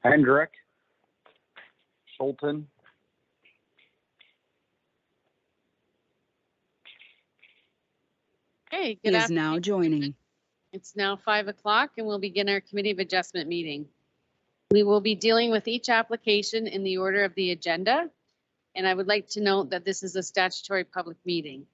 Hendrick, Schulten, Okay, good Is afternoon. now joining. It's now 5 o'clock and we'll begin our Committee of Adjustment meeting. We will be dealing with each application in the order of the agenda. And I would like to note that this is a statutory public meeting.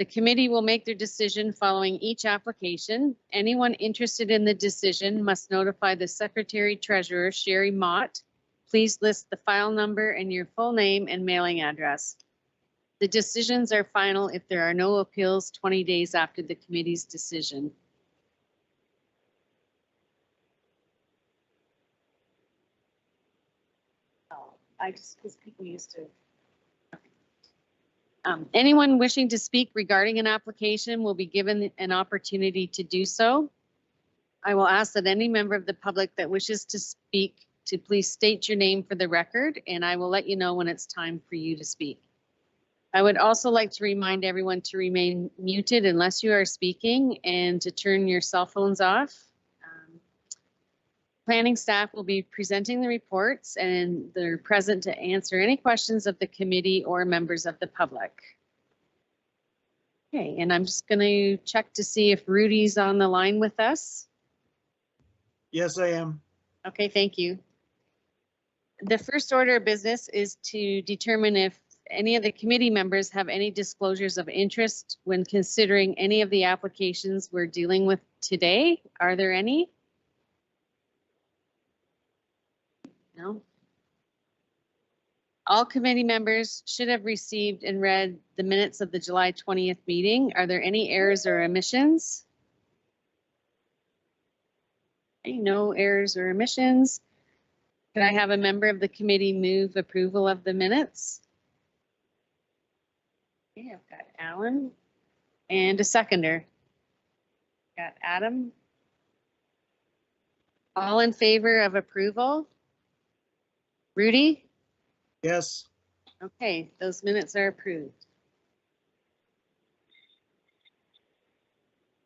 The committee will make their decision following each application. Anyone interested in the decision must notify the Secretary Treasurer, Sherry Mott. Please list the file number and your full name and mailing address. The decisions are final if there are no appeals 20 days after the committee's decision. I just, because people used to. Anyone wishing to speak regarding an application will be given an opportunity to do so. I will ask that any member of the public that wishes to speak to please state your name for the record, and I will let you know when it's time for you to speak. I would also like to remind everyone to remain muted unless you are speaking and to turn your cell phones off. Planning staff will be presenting the reports and they're present to answer any questions of the committee or members of the public. Okay, and I'm just going to check to see if Rudy's on the line with us. Yes, I am. Okay, thank you. The first order of business is to determine if any of the committee members have any disclosures of interest when considering any of the applications we're dealing with today. Are there any? No. All committee members should have received and read the minutes of the July 20th meeting. Are there any errors or omissions? Okay, no errors or omissions. Can I have a member of the committee move approval of the minutes? Okay, I've got Alan and a seconder. Got Adam. All in favor of approval? Rudy? Yes. Okay, those minutes are approved.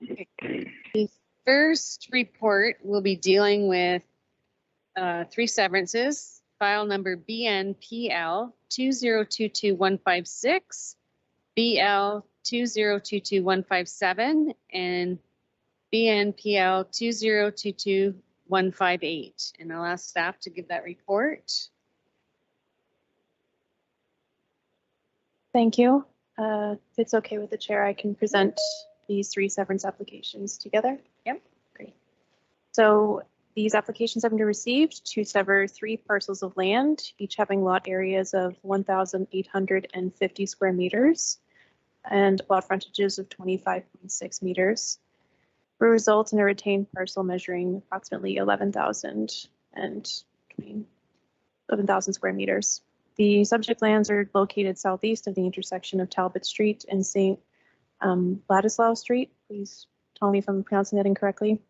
Okay. The first report will be dealing with 3 severances. File number BNPL 2022156, BL 2022157, and BNPL 2022158. And I'll ask staff to give that report. Thank you. If it's okay with the chair, I can present these 3 severance applications together. Yep. Great. So these applications have been received to sever 3 parcels of land, each having lot areas of 1,850 square meters and lot frontages of 25.6 meters. Will result in a retained parcel measuring approximately 11,000 square meters. The subject lands are located southeast of the intersection of Talbot Street and St. Ladislaus Street. Please tell me if I'm pronouncing that incorrectly.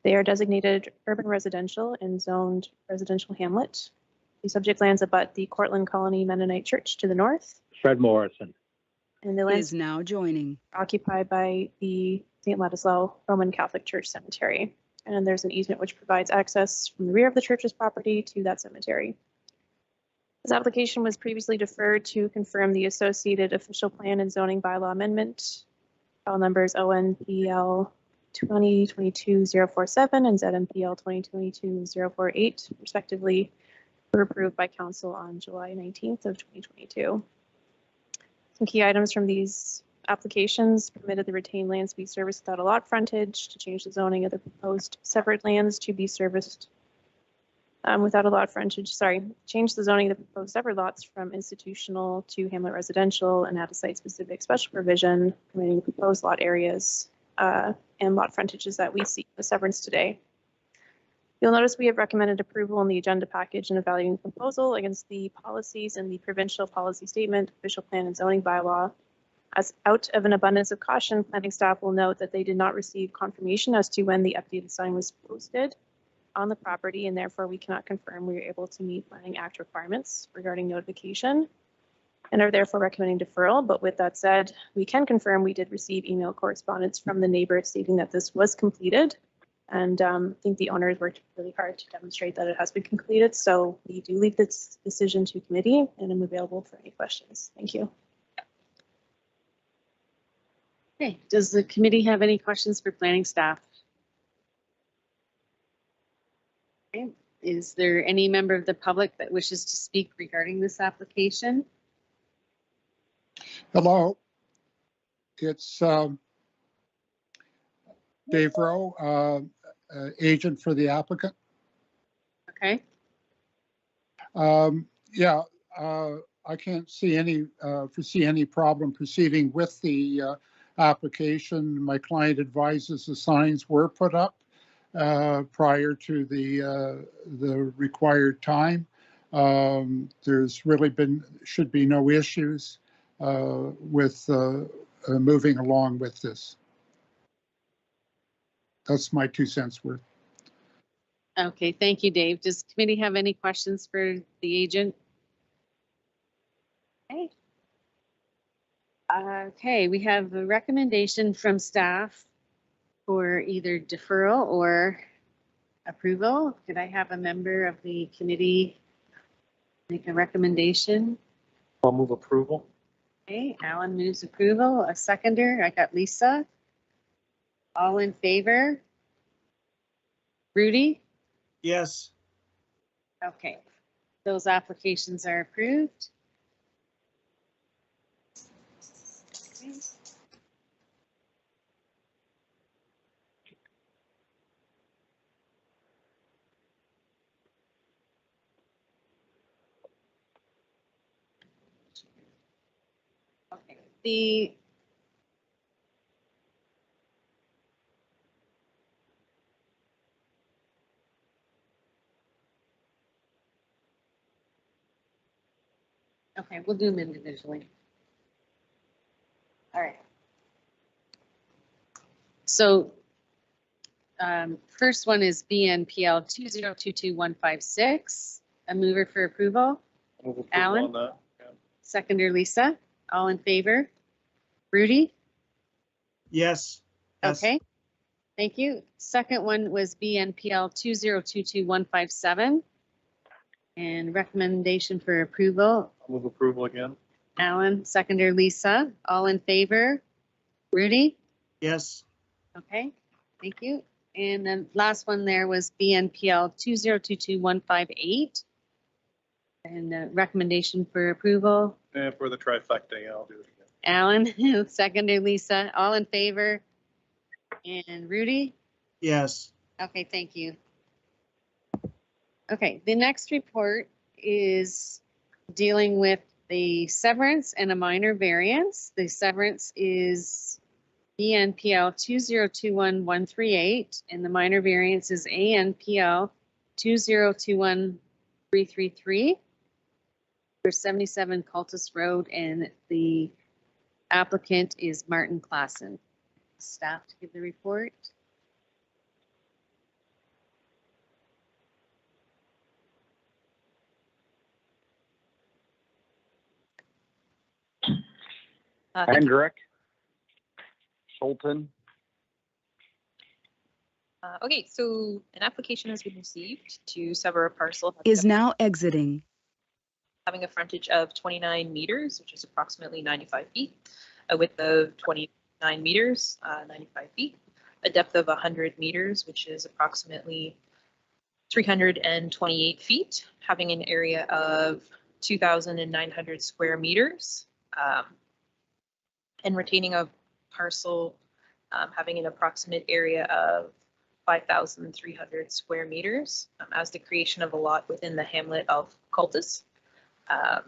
They are designated urban residential and zoned residential hamlet. The subject lands abut the Cortland Colony Mennonite Church to the north. Fred Morrison. And the lands Is now joining. are occupied by the St. Ladislaus Roman Catholic Church Cemetery. And there's an easement which provides access from the rear of the church's property to that cemetery. This application was previously deferred to confirm the associated official plan and zoning bylaw amendment. File numbers ONPL 2022-047 and ZMPL 2022-048, respectively, were approved by Council on July 19th of 2022. Some key items from these applications permitted the retained lands to be serviced without a lot frontage, to change the zoning of the proposed separate lands to be serviced without a lot frontage, change the zoning of the proposed separate lots from institutional to hamlet residential and add a site-specific special provision permitting the proposed lot areas and lot frontages that we see in the severance today. You'll notice we have recommended approval in the agenda package and evaluating the proposal against the policies in the provincial policy statement, official plan and zoning bylaw. As out of an abundance of caution, planning staff will note that they did not receive confirmation as to when the updated sign was posted on the property, and therefore we cannot confirm we are able to meet Planning Act requirements regarding notification and are therefore recommending deferral. But with that said, we can confirm we did receive email correspondence from the neighbor stating that this was completed And I think the owners worked really hard to demonstrate that it has been completed. So we do leave this decision to committee, and I'm available for any questions. Thank you. Okay, does the committee have any questions for planning staff? Okay. Is there any member of the public that wishes to speak regarding this application? Hello, it's Dave Rowe, agent for the applicant. Okay, Yeah, I can't see foresee any problem proceeding with the application. My client advises the signs were put up prior to the required time. There's really should be no issues with moving along with this. That's my 2 cents worth. okay, thank you, Dave. Does the committee have any questions for the agent? Okay. Okay, we have a recommendation from staff for either deferral or approval. Could I have a member of the committee make a recommendation? I'll move approval. Okay, Alan moves approval. A seconder, I got Lisa. All in favor? Rudy? Yes. Okay, those applications are approved. Okay. Okay, okay, we'll do them individually. All right. So first one is BNPL 2022156, a mover for approval. I'll move approval Alan? on that. Yeah. Seconder Lisa, all in favor? Rudy? Yes. Yes. Okay, thank you. Second one was BNPL 2022157. And recommendation for approval, I'll move approval again. Alan, seconder Lisa, all in favor? Rudy? Yes. Okay, thank you. And then last one there was BNPL 2022158. And the recommendation for approval, And for the trifecta, yeah, I'll do it again. Alan, seconder Lisa, all in favor? And Rudy? Yes. Okay, thank you. Okay, the next report is dealing with the severance and a minor variance. The severance is BNPL 2021138, and the minor variance is ANPL 2021333 for 77 Cultus Road, and the applicant is Martin Klassen. Staff to give the report. Thank you. Hendrick, Sultan, Okay, so an application has been received to sever a parcel is now exiting. having a frontage of 29 meters, which is approximately 95 feet, a width of 29 meters, 95 feet, a depth of 100 meters, which is approximately 328 feet, having an area of 2,900 square meters, and retaining a parcel having an approximate area of 5,300 square meters as the creation of a lot within the hamlet of Cultus.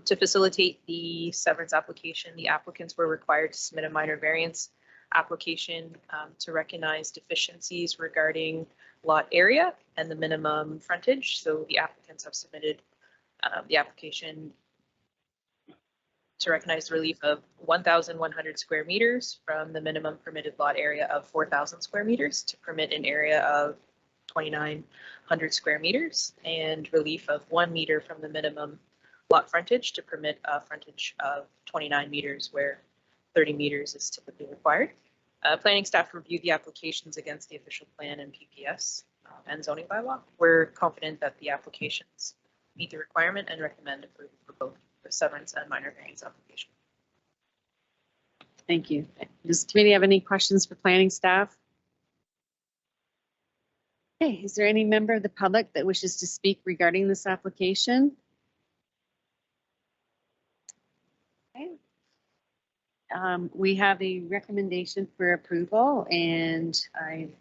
To facilitate the severance application, the applicants were required to submit a minor variance application to recognize deficiencies regarding lot area and the minimum frontage. So the applicants have submitted the application to recognize the relief of 1,100 square meters from the minimum permitted lot area of 4,000 square meters to permit an area of 2,900 square meters, and relief of 1 meter from the minimum lot frontage to permit a frontage of 29 meters where 30 meters is typically required. Planning staff reviewed the applications against the official plan and PPS and zoning bylaw. We're confident that the applications meet the requirement and recommend approval for both the severance and minor variance application. Thank you. Does the committee have any questions for planning staff? Okay, is there any member of the public that wishes to speak regarding this application? Okay. We have a recommendation for approval, and I'm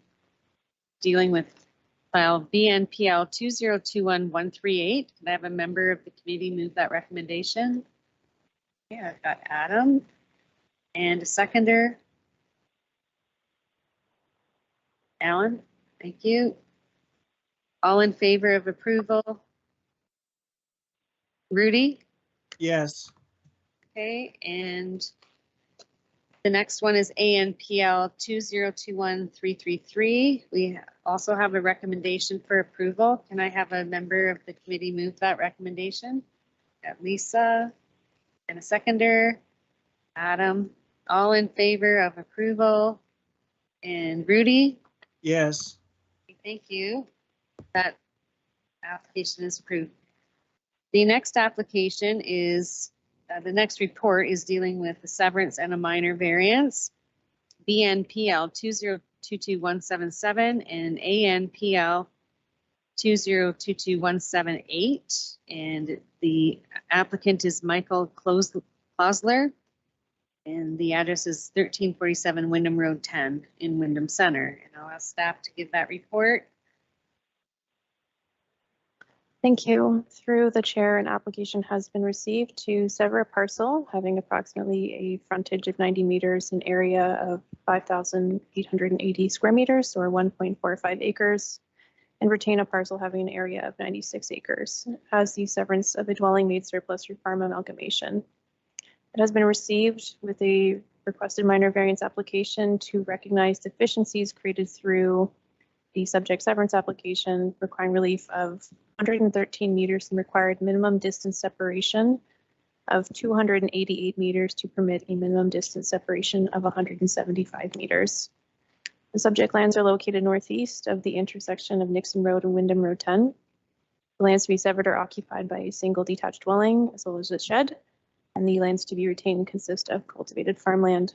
dealing with file BNPL 2021138. Can I have a member of the committee move that recommendation? Okay, I've got Adam and a seconder. Alan, thank you. All in favor of approval? Rudy? Yes. Okay, and the next one is ANPL 2021333. We also have a recommendation for approval. Can I have a member of the committee move that recommendation? Got Lisa and a seconder. Adam, all in favor of approval? And Rudy? Yes. Thank you. That application is approved. The next application is, the next report is dealing with the severance and a minor variance, BNPL 2022177 and ANPL 2022178. And the applicant is Michael Klosler. And the address is 1347 Wyndham Road 10 in Wyndham Center. And I'll ask staff to give that report. Thank you. Through the chair, an application has been received to sever a parcel having approximately a frontage of 90 meters, an area of 5,880 square meters or 1.45 acres, and retain a parcel having an area of 96 acres as the severance of a dwelling made surplus through farm amalgamation. It has been received with a requested minor variance application to recognize deficiencies created through the subject severance application, requiring relief of 113 meters in required minimum distance separation of 288 meters to permit a minimum distance separation of 175 meters. The subject lands are located northeast of the intersection of Nixon Road and Wyndham Road 10. The lands to be severed are occupied by a single detached dwelling as well as a shed, and the lands to be retained consist of cultivated farmland.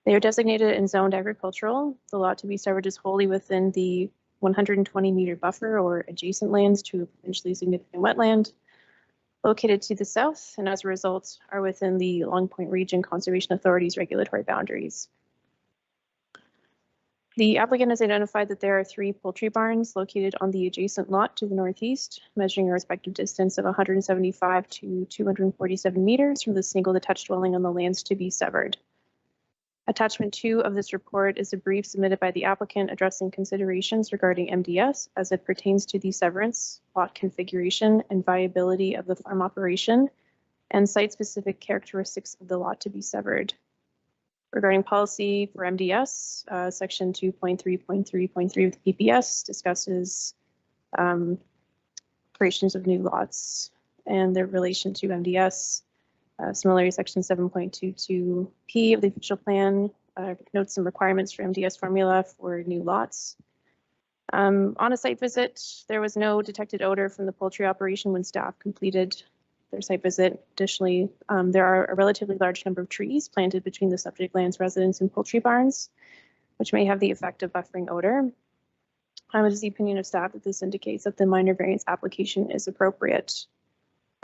They are designated and zoned agricultural. The lot to be severed is wholly within the 120-meter buffer or adjacent lands to a potentially significant wetland located to the south, and as a result are within the Long Point Region Conservation Authority's regulatory boundaries. The applicant has identified that there are 3 poultry barns located on the adjacent lot to the northeast, measuring a respective distance of 175 to 247 meters from the single detached dwelling on the lands to be severed. Attachment 2 of this report is a brief submitted by the applicant addressing considerations regarding MDS as it pertains to the severance, lot configuration, and viability of the farm operation, and site-specific characteristics of the lot to be severed. Regarding policy for MDS, section 2.3.3.3 of the PPS discusses creations of new lots and their relation to MDS. Similarly, section 7.22P of the official plan notes some requirements for MDS formula for new lots. On a site visit, there was no detected odor from the poultry operation when staff completed their site visit. Additionally, there are a relatively large number of trees planted between the subject land's residence and poultry barns, which may have the effect of buffering odor. It is the opinion of staff that this indicates that the minor variance application is appropriate.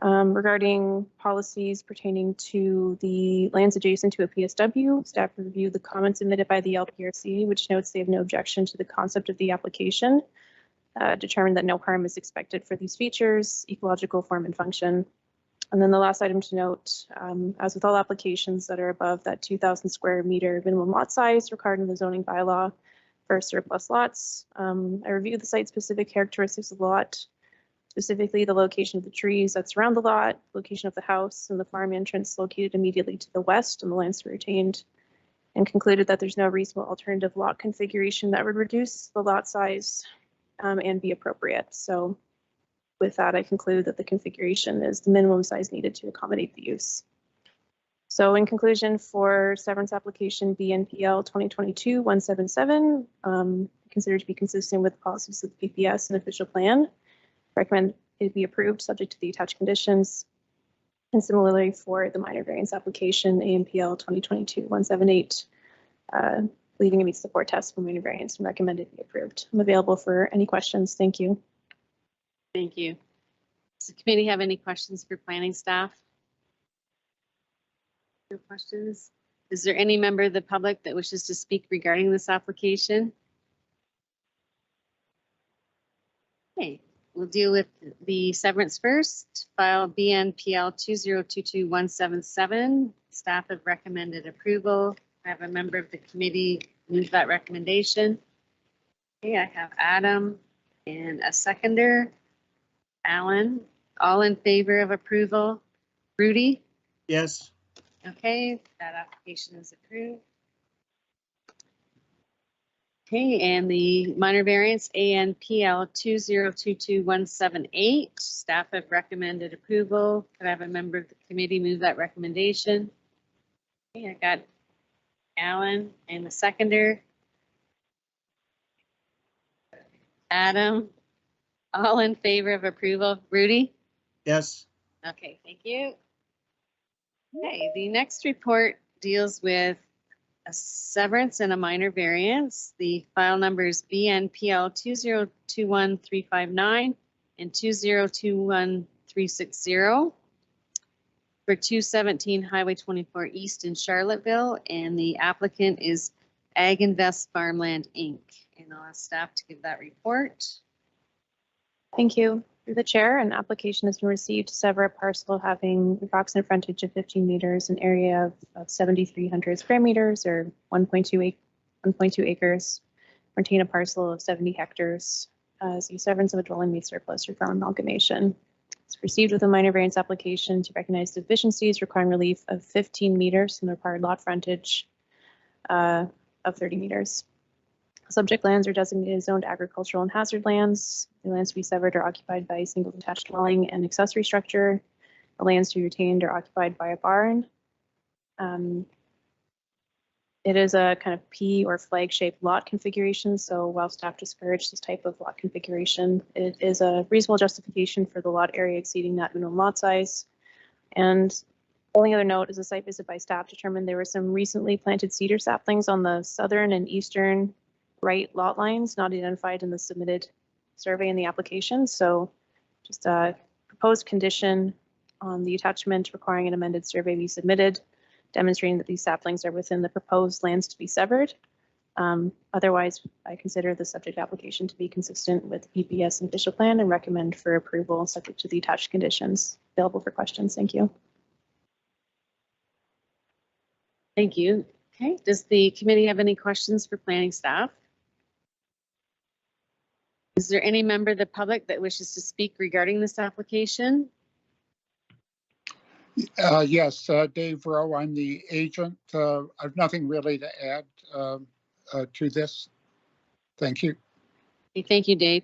Regarding policies pertaining to the lands adjacent to a PSW, staff reviewed the comments submitted by the LPRC, which notes they have no objection to the concept of the application, determined that no harm is expected for these features, ecological form and function. And then the last item to note, as with all applications that are above that 2,000 square meter minimum lot size required in the zoning bylaw for surplus lots, I reviewed the site-specific characteristics of the lot, specifically the location of the trees that surround the lot, location of the house, and the farm entrance located immediately to the west and the lands retained, and concluded that there's no reasonable alternative lot configuration that would reduce the lot size and be appropriate. So with that, I conclude that the configuration is the minimum size needed to accommodate the use. So in conclusion, for severance application BNPL 2022-177, considered to be consistent with policies of the PPS and official plan, recommend it be approved subject to the attached conditions. And similarly for the minor variance application ANPL 2022-178, believing it meets the 4 tests for minor variance and recommend it be approved. I'm available for any questions. Thank you. Thank you. Does the committee have any questions for planning staff? No questions? Is there any member of the public that wishes to speak regarding this application? Okay, we'll deal with the severance first. File BNPL 2022-177. Staff have recommended approval. I have a member of the committee move that recommendation. Okay, I have Adam and a seconder, Alan. All in favor of approval? Rudy? Yes. Okay, that application is approved. Okay, and the minor variance ANPL 2022-178. Staff have recommended approval. Could I have a member of the committee move that recommendation? Okay, I got Alan and the seconder. Adam, all in favor of approval? Rudy? Yes. Okay, thank you. Okay, the next report deals with a severance and a minor variance. The file numbers BNPL 2021359 and 2021360 for 217 Highway 24 East in Charlottesville, and the applicant is Ag Invest Farmland, Inc. And I'll ask staff to give that report. Thank you. Through the chair, an application has been received to sever a parcel having approximate frontage of 15 meters, an area of 7,300 square meters or 1.2 acres, retain a parcel of 70 hectares as a severance of a dwelling meets surplus or farm amalgamation. It's received with a minor variance application to recognize deficiencies requiring relief of 15 meters from the required lot frontage of 30 meters. Subject lands are designated zoned agricultural and hazard lands. The lands to be severed are occupied by a single detached dwelling and accessory structure. The lands to be retained are occupied by a barn. It is a kind of P or flag shaped lot configuration. So while staff discourage this type of lot configuration, it is a reasonable justification for the lot area exceeding that minimum lot size. And only other note is a site visit by staff determined there were some recently planted cedar saplings on the southern and eastern right lot lines not identified in the submitted survey in the application. So just a proposed condition on the attachment requiring an amended survey be submitted, demonstrating that these saplings are within the proposed lands to be severed. Otherwise, I consider the subject application to be consistent with the PPS and official plan and recommend for approval subject to the attached conditions. Available for questions. Thank you. Thank you. Okay, does the committee have any questions for planning staff? Is there any member of the public that wishes to speak regarding this application? Yes, Dave Rowe, I'm the agent. I've nothing really to add to this. Thank you. Okay, thank you, Dave.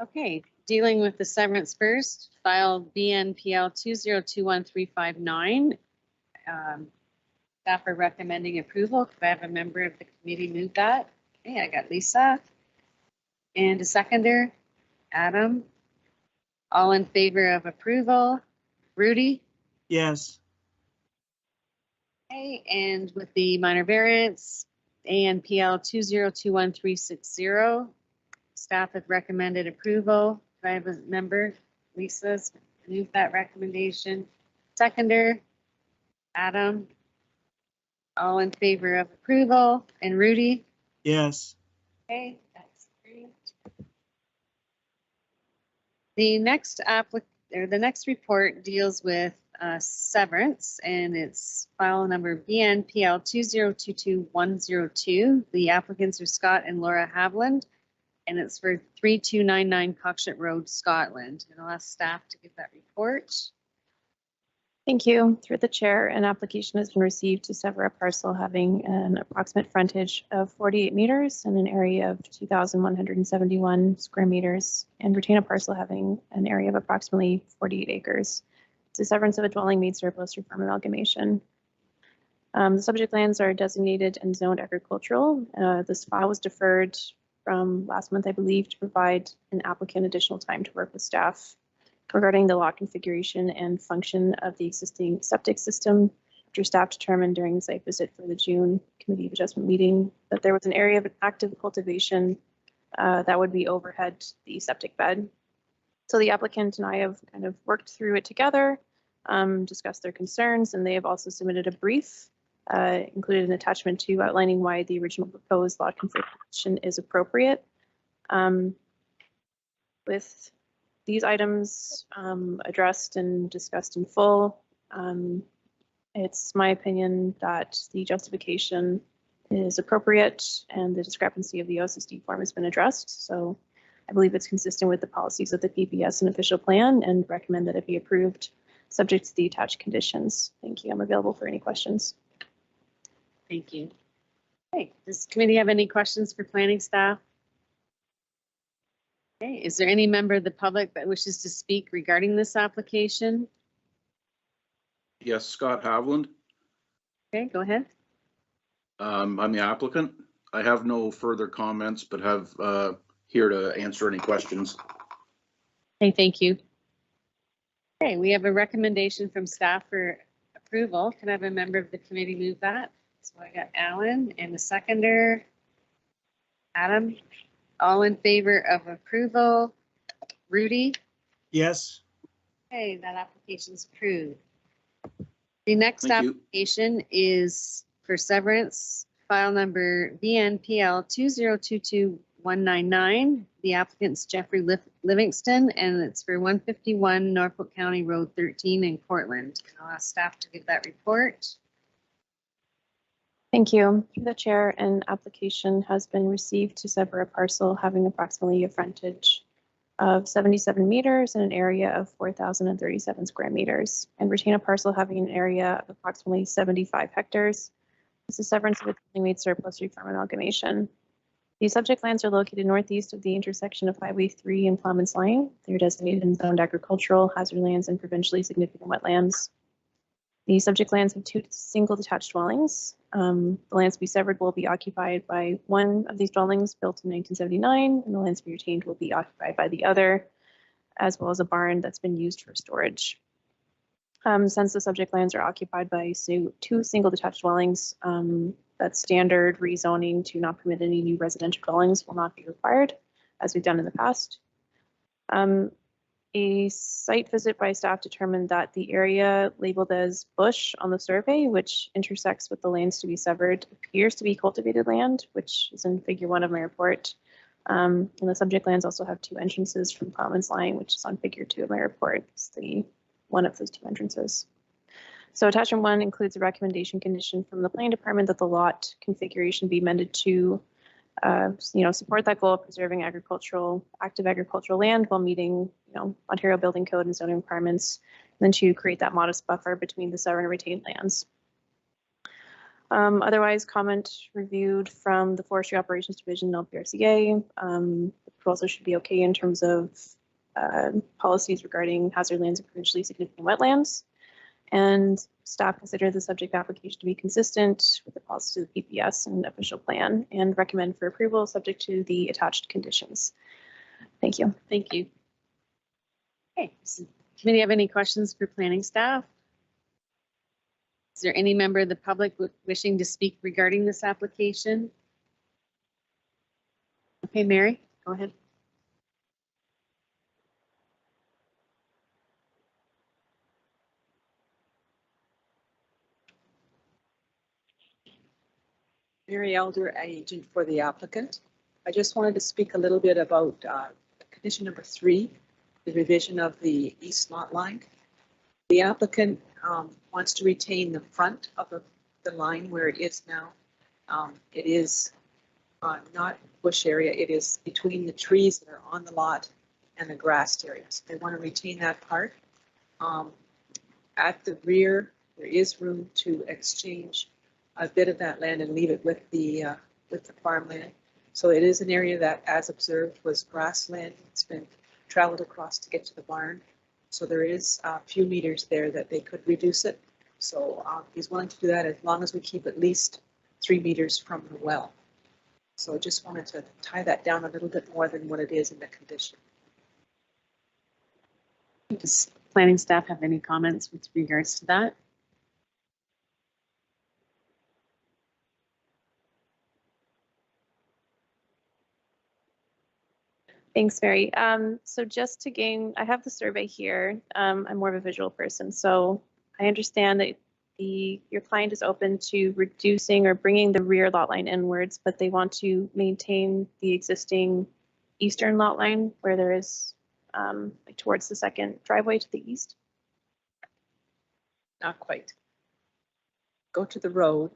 Okay, dealing with the severance first, file BNPL 2021359. Staff are recommending approval. Could I have a member of the committee move that? Okay, I got Lisa. And a seconder, Adam. All in favor of approval? Rudy? Yes. Okay, and with the minor variance, ANPL 2021360, staff have recommended approval. Do I have a member? Lisa's move that recommendation. Seconder, Adam. All in favor of approval, and Rudy? Yes. Okay, that's great. The next report deals with severance, and it's file number BNPL 2022102. The applicants are Scott and Laura Havland, and it's for 3299 Cockshut Road, Scotland. And I'll ask staff to give that report. Thank you. Through the chair, an application has been received to sever a parcel having an approximate frontage of 48 meters and an area of 2,171 square meters and retain a parcel having an area of approximately 48 acres. It's a severance of a dwelling made surplus through farm amalgamation. The subject lands are designated and zoned agricultural. This file was deferred from last month, I believe, to provide an applicant additional time to work with staff regarding the lot configuration and function of the existing septic system. After staff determined during the site visit for the June Committee of Adjustment meeting that there was an area of active cultivation that would be overhead the septic bed. So the applicant and I have kind of worked through it together, discussed their concerns, and they have also submitted a brief, included an attachment to outlining why the original proposed lot configuration is appropriate. With these items addressed and discussed in full, it's my opinion that the justification is appropriate and the discrepancy of the OSSD form has been addressed. So I believe it's consistent with the policies of the PPS and official plan and recommend that it be approved subject to the attached conditions. Thank you. I'm available for any questions. Thank you. Okay, does the committee have any questions for planning staff? Okay, is there any member of the public that wishes to speak regarding this application? Yes, Scott Havland. Okay, go ahead. I'm the applicant. I have no further comments, but have here to answer any questions. Okay, thank you. Okay, we have a recommendation from staff for approval. Can I have a member of the committee move that? So I got Alan and the seconder, Adam. All in favor of approval? Rudy? yes, Okay, that application is approved. The next Thank you. application is for severance, file number BNPL 2022199. The applicant's Jeffrey Livingston, and it's for 151 Norfolk County Road 13 in Cortland. I'll ask staff to give that report. Thank you. Through the chair, an application has been received to sever a parcel having approximately a frontage of 77 meters and an area of 4,037 square meters, and retain a parcel having an area of approximately 75 hectares. This is severance of a dwelling made surplus through farm amalgamation. The subject lands are located northeast of the intersection of Highway 3 and Plowman's Line. They're designated and zoned agricultural, hazard lands, and provincially significant wetlands. The subject lands have 2 single detached dwellings. The lands to be severed will be occupied by one of these dwellings built in 1979, and the lands to be retained will be occupied by the other, as well as a barn that's been used for storage. Since the subject lands are occupied by 2 single detached dwellings, that standard rezoning to not permit any new residential dwellings will not be required, as we've done in the past. A site visit by staff determined that the area labeled as bush on the survey, which intersects with the lands to be severed, appears to be cultivated land, which is in figure 1 of my report. And the subject lands also have 2 entrances from Plowman's Line, which is on figure 2 of my report. It's the one of those 2 entrances. So attachment 1 includes a recommendation condition from the planning department that the lot configuration be amended to support that goal of preserving active agricultural land while meeting, Ontario Building Code and zoning requirements, and then to create that modest buffer between the severed and retained lands. Otherwise, comment reviewed from the Forestry Operations Division of LPRCA. The proposal should be okay in terms of policies regarding hazard lands and provincially significant wetlands. And staff consider the subject application to be consistent with the policies of the PPS and official plan, and recommend for approval subject to the attached conditions. Thank you. Thank you. Okay, does the committee have any questions for planning staff? Is there any member of the public wishing to speak regarding this application? Okay, Mary, go ahead. Mary Elder, agent for the applicant. I just wanted to speak a little bit about condition number 3, the revision of the east lot line. The applicant wants to retain the front of the line where it is now. It is not bush area, it is between the trees that are on the lot and the grassed areas. They want to retain that part. At the rear, there is room to exchange a bit of that land and leave it with the farmland. So it is an area that, as observed, was grassland. It's been traveled across to get to the barn. So there is a few meters there that they could reduce it. So he's willing to do that as long as we keep at least 3 meters from the well. So I just wanted to tie that down a little bit more than what it is in the condition. Does planning staff have any comments with regards to that? Thanks, Mary. So just to gain, I have the survey here. I'm more of a visual person, so I understand that your client is open to reducing or bringing the rear lot line inwards, but they want to maintain the existing eastern lot line where there is like towards the second driveway to the east. Not quite. Go to the road,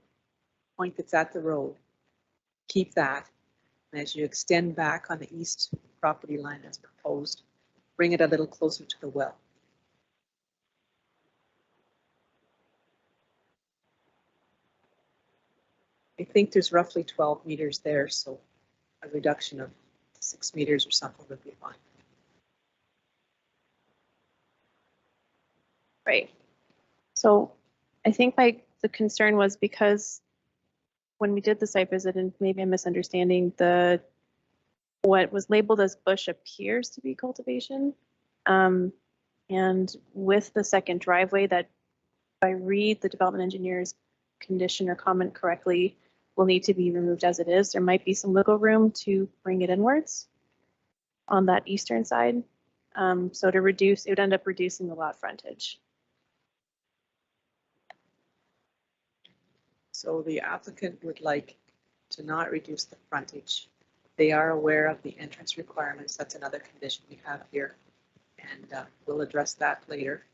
point that's at the road, keep that. And as you extend back on the east property line as proposed, bring it a little closer to the well. I think there's roughly 12 meters there, so a reduction of 6 meters or something would be fine. Right. So I think the concern was because when we did the site visit, and maybe I'm misunderstanding, what was labeled as bush appears to be cultivation. And with the second driveway, that if I read the development engineer's condition or comment correctly, will need to be removed as it is. There might be some wiggle room to bring it inwards on that eastern side. So to reduce, it would end up reducing the lot frontage. So the applicant would like to not reduce the frontage. They are aware of the entrance requirements. That's another condition we have here. And we'll address that later.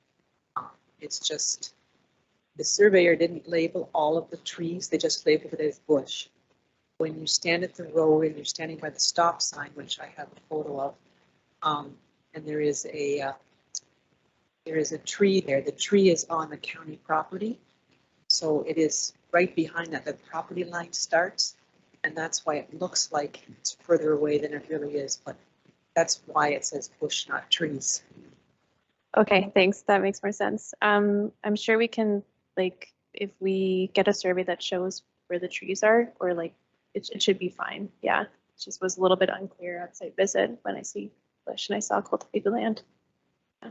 It's just the surveyor didn't label all of the trees. They just labeled it as bush. When you stand at the road and you're standing by the stop sign, which I have a photo of, and there is a tree there. The tree is on the county property. So it is right behind that. The property line starts. And that's why it looks like it's further away than it really is. But that's why it says bush, not trees. Okay, thanks. That makes more sense. I'm sure we can, like, if we get a survey that shows where the trees are, or like, it should be fine. Yeah, it just was a little bit unclear at site visit when I see bush and I saw cultivated land. Yeah.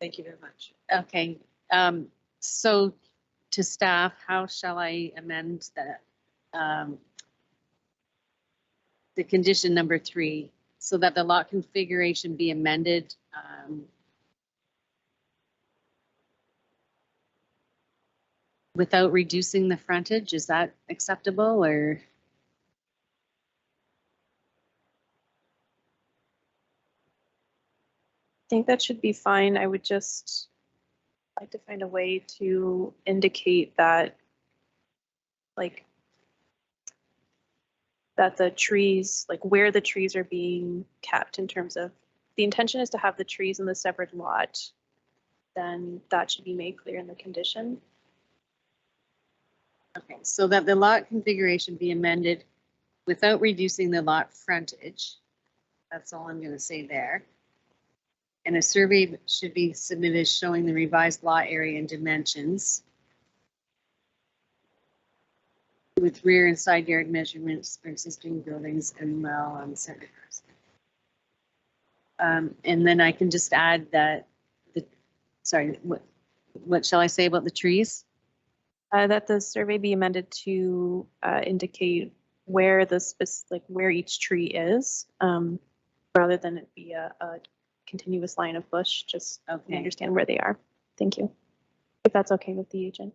Thank you very much. Okay, so to staff, how shall I amend that? The condition number 3, so that the lot configuration be amended without reducing the frontage. Is that acceptable, or? I think that should be fine. I would just like to find a way to indicate that, like, that the trees, like where the trees are being kept in terms of, the intention is to have the trees in the separate lot, then that should be made clear in the condition. Okay, so that the lot configuration be amended without reducing the lot frontage. That's all I'm going to say there. And a survey should be submitted showing the revised lot area and dimensions with rear and side yard measurements for existing buildings and well on the center. And then I can just add that what shall I say about the trees? That the survey be amended to indicate where where each tree is, rather than it be a continuous line of bush, just Okay. understand where they are. Thank you. If that's okay with the agent.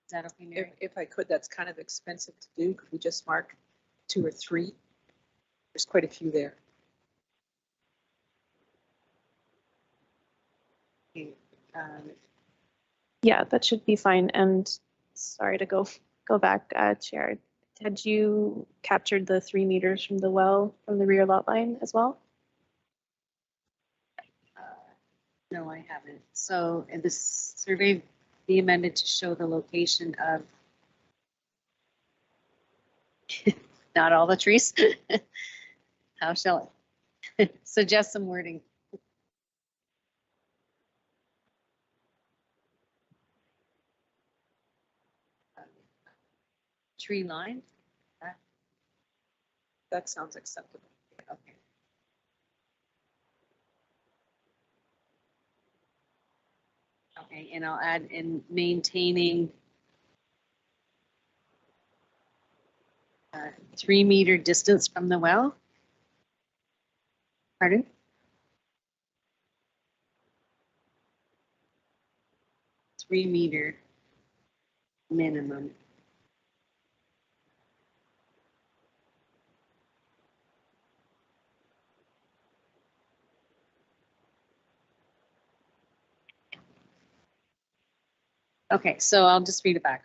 Is that okay, Mary? If I could, that's kind of expensive to do. Could we just mark 2 or 3? There's quite a few there. Yeah, that should be fine. And sorry to go back, Chair. Had you captured the 3 meters from the well from the rear lot line as well? No, I haven't. So the survey be amended to show the location of not all the trees. How shall suggest some wording. Tree line? That sounds acceptable. Okay. Okay, and I'll add in maintaining 3 meter distance from the well. Pardon? Three meter minimum. Okay, so I'll just read it back.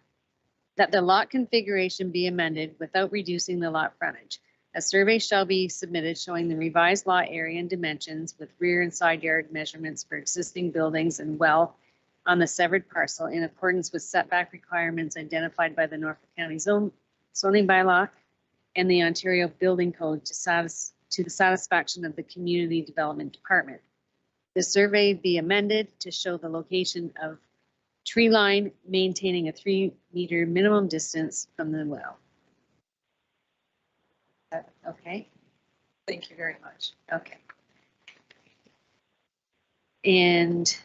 That the lot configuration be amended without reducing the lot frontage. A survey shall be submitted showing the revised lot area and dimensions with rear and side yard measurements for existing buildings and well on the severed parcel in accordance with setback requirements identified by the Norfolk County zoning bylaw and the Ontario Building Code to the satisfaction of the Community Development Department. The survey be amended to show the location of tree line maintaining a 3 meter minimum distance from the well. Okay, Thank you very much. okay. And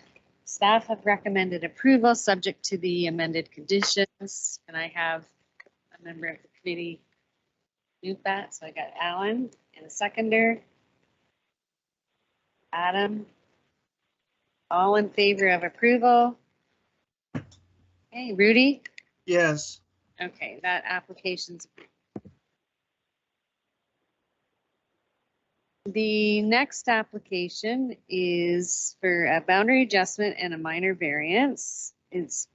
staff have recommended approval subject to the amended conditions. And I have a member of the committee move that. So I got Alan and a seconder. Adam. All in favor of approval? Okay, Rudy? yes, Okay, that application's. The next application is for a boundary adjustment and a minor variance. It's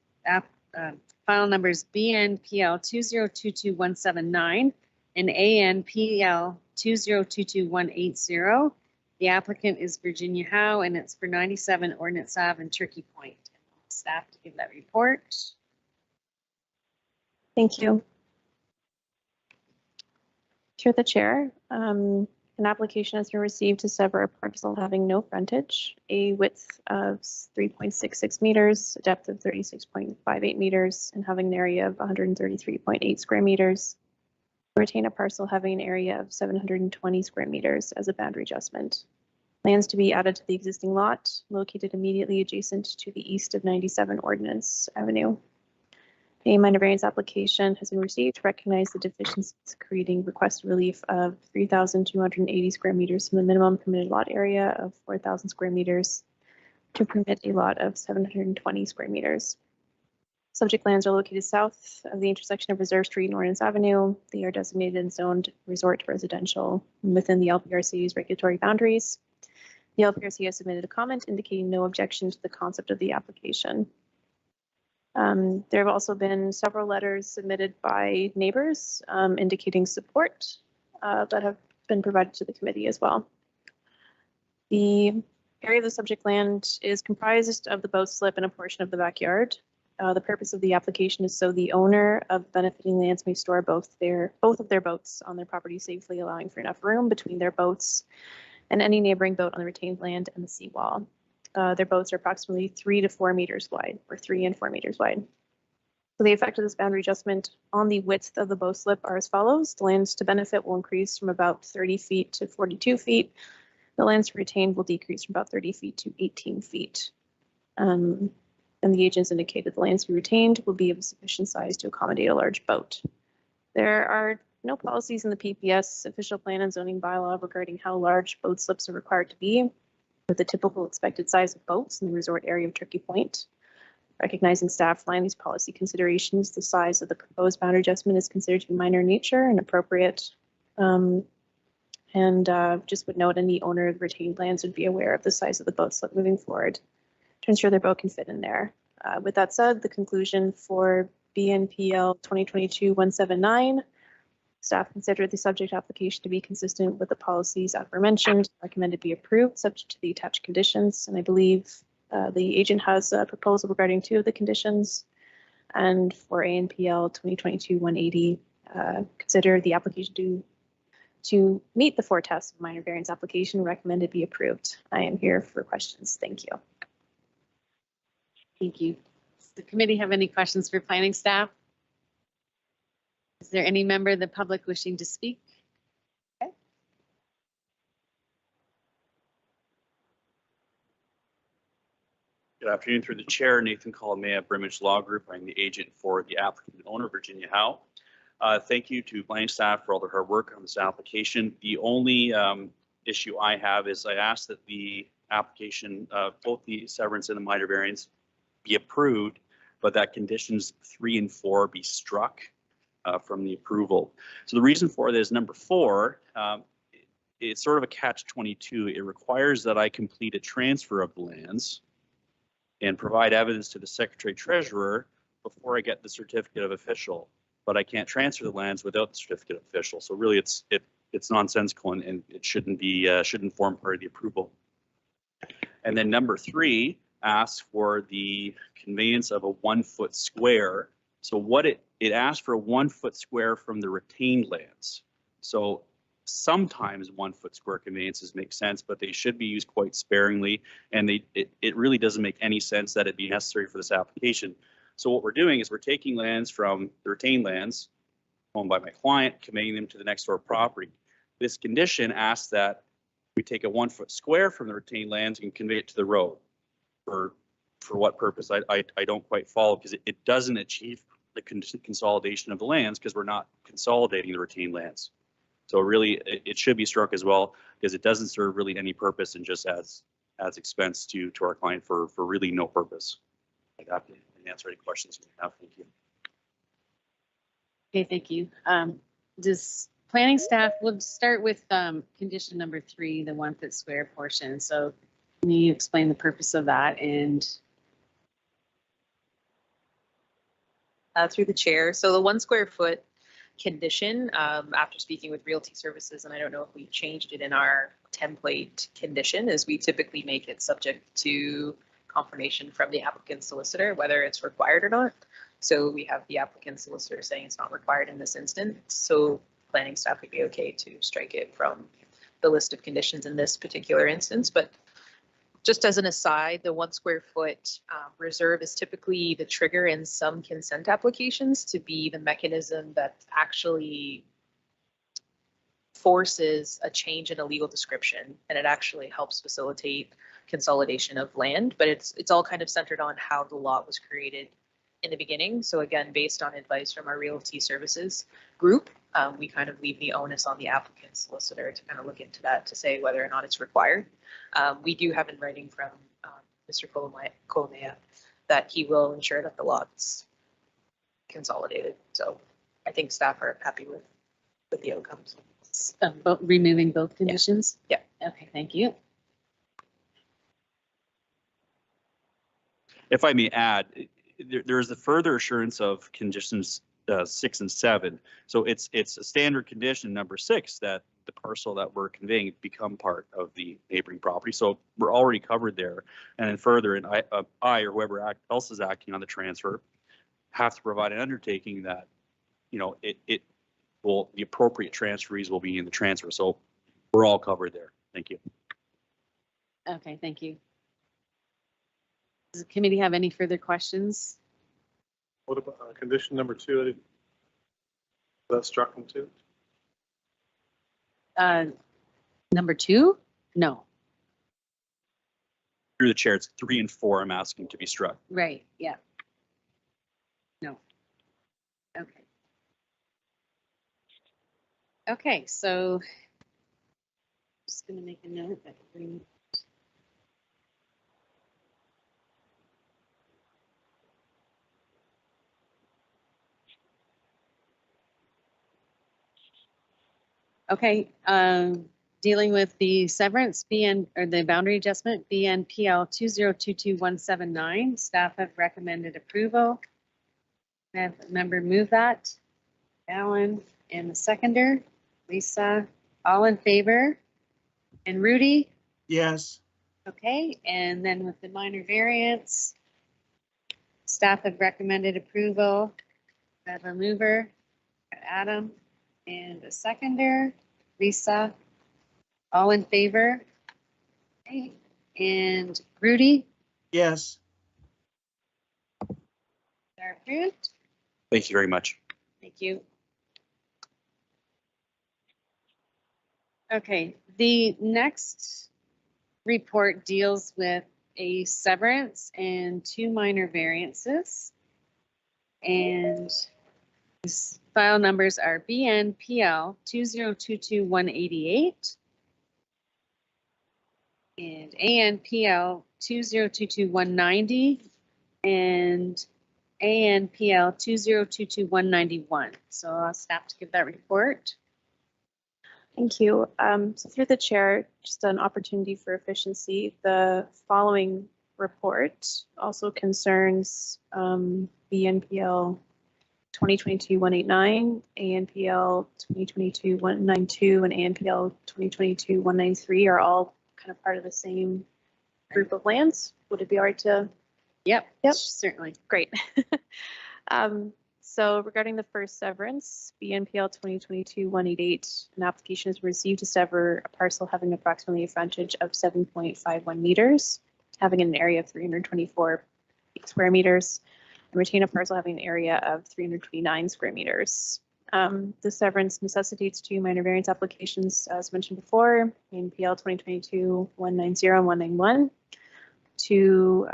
file numbers BNPL 2022179 and ANPL 2022180. The applicant is Virginia Howe, and it's for 97 Ordnance Ave and Turkey Point. Staff to give that report. Thank you. Through the chair, an application has been received to sever a parcel having no frontage, a width of 3.66 meters, a depth of 36.58 meters, and having an area of 133.8 square meters. Retain a parcel having an area of 720 square meters as a boundary adjustment. Lands to be added to the existing lot, located immediately adjacent to the east of 97 Ordnance Avenue. A minor variance application has been received to recognize the deficiencies, creating request relief of 3,280 square meters from the minimum permitted lot area of 4,000 square meters to permit a lot of 720 square meters. Subject lands are located south of the intersection of Reserve Street and Ordnance Avenue. They are designated and zoned resort residential within the LPRC's regulatory boundaries. The LPRC has submitted a comment indicating no objection to the concept of the application. There have also been several letters submitted by neighbors indicating support that have been provided to the committee as well. The area of the subject land is comprised of the boat slip and a portion of the backyard. The purpose of the application is so the owner of benefiting lands may store both of their boats on their property safely, allowing for enough room between their boats and any neighboring boat on the retained land and the seawall. Their boats are approximately 3 to 4 meters wide, or 3 and 4 meters wide. So the effect of this boundary adjustment on the width of the bow slip are as follows. The lands to benefit will increase from about 30 feet to 42 feet. The lands retained will decrease from about 30 feet to 18 feet. And the agents indicated the lands to be retained will be of a sufficient size to accommodate a large boat. There are no policies in the PPS official plan and zoning bylaw regarding how large boat slips are required to be, with the typical expected size of boats in the resort area of Turkey Point. Recognizing staff line these policy considerations, the size of the proposed boundary adjustment is considered to be minor in nature and appropriate. Just would note any owner of retained lands would be aware of the size of the boat slip moving forward to ensure their boat can fit in there. With that said, the conclusion for BNPL 2022-179, staff considered the subject application to be consistent with the policies aforementioned, recommended be approved subject to the attached conditions. And I believe the agent has a proposal regarding 2 of the conditions. And for ANPL 2022-180, consider the application to to meet the 4 tests of minor variance application recommended be approved. I am here for questions. Thank you. Thank you. Does the committee have any questions for planning staff? Is there any member of the public wishing to speak? Okay. Good afternoon, through the chair, Nathan Colomea, Brimage Law Group. I'm the agent for the applicant and owner, Virginia Howe. Thank you to planning staff for all their hard work on this application. The only issue I have is I asked that the application, both the severance and the minor variance, be approved, but that conditions 3 and 4 be struck from the approval. So the reason for this, number 4, it's sort of a catch-22. It requires that I complete a transfer of the lands and provide evidence to the Secretary Treasurer before I get the certificate of official. But I can't transfer the lands without the certificate of official. So really, it's nonsensical, and it shouldn't form part of the approval. And then number 3 asks for the conveyance of a 1 foot square. So what it asks for a 1 foot square from the retained lands. So sometimes 1 foot square conveyances make sense, but they should be used quite sparingly. And it really doesn't make any sense that it be necessary for this application. So what we're doing is we're taking lands from the retained lands owned by my client, conveying them to the next door property. This condition asks that we take a 1 foot square from the retained lands and convey it to the road. For what purpose? I don't quite follow, because it doesn't achieve the consolidation of the lands, because we're not consolidating the retained lands. So really, it should be struck as well, because it doesn't serve really any purpose and just adds expense to our client for really no purpose. I'd have to answer any questions you have. Thank you. Okay, thank you. Does planning staff, we'll start with condition number 3, the 1 foot square portion. So can you explain the purpose of that? And Through the chair. So the 1 square foot condition, after speaking with Realty Services, and I don't know if we've changed it in our template condition, is we typically make it subject to confirmation from the applicant solicitor, whether it's required or not. So we have the applicant solicitor saying it's not required in this instance. So planning staff would be okay to strike it from the list of conditions in this particular instance. But just as an aside, the 1 square foot reserve is typically the trigger in some consent applications to be the mechanism that actually forces a change in a legal description, and it actually helps facilitate consolidation of land. But it's all kind of centered on how the lot was created in the beginning. So again, based on advice from our Realty Services group, we kind of leave the onus on the applicant solicitor to kind of look into that to say whether or not it's required. We do have in writing from Mr. Colomea that he will ensure that the lot's consolidated. So I think staff are happy with the outcomes. removing both conditions? Yeah. Okay, thank you. If I may add, there is a further assurance of conditions 6 and 7. So it's a standard condition number 6 that the parcel that we're conveying become part of the neighboring property. So we're already covered there. And then further, and I or whoever else is acting on the transfer have to provide an undertaking that, you know, the appropriate transferees will be in the transfer. So we're all covered there. Thank you. Okay, thank you. Does the committee have any further questions? What about condition number 2? That struck them too? Number 2? No. Through the chair, it's 3 and 4 I'm asking to be struck. Right, yeah. No. Okay. Okay, so just going to make a note that okay, dealing with the severance or the boundary adjustment, BNPL 2022179. Staff have recommended approval. Have a member move that. Alan and the seconder, Lisa, all in favor. And Rudy? yes, Okay, and then with the minor variance, staff have recommended approval. I have a mover, Adam, and a seconder, Lisa? All in favor? Okay. And Rudy? yes, They're approved. Thank you very much. Thank you. Okay, the next report deals with a severance and 2 minor variances. And these file numbers are BNPL 2022188 and ANPL 2022190 and ANPL 2022191. So I'll ask staff to give that report. Thank you. So through the chair, just an opportunity for efficiency. The following report also concerns BNPL 2022-189, ANPL 2022-192, and ANPL 2022-193 are all kind of part of the same group of lands. Would it be all right to? Yep. Yep. Certainly. Great. So regarding the first severance, BNPL 2022-188, an application is received to sever a parcel having approximately a frontage of 7.51 meters, having an area of 324 square meters, and retain a parcel having an area of 329 square meters. The severance necessitates 2 minor variance applications, as mentioned before, BNPL 2022-190 and 191, to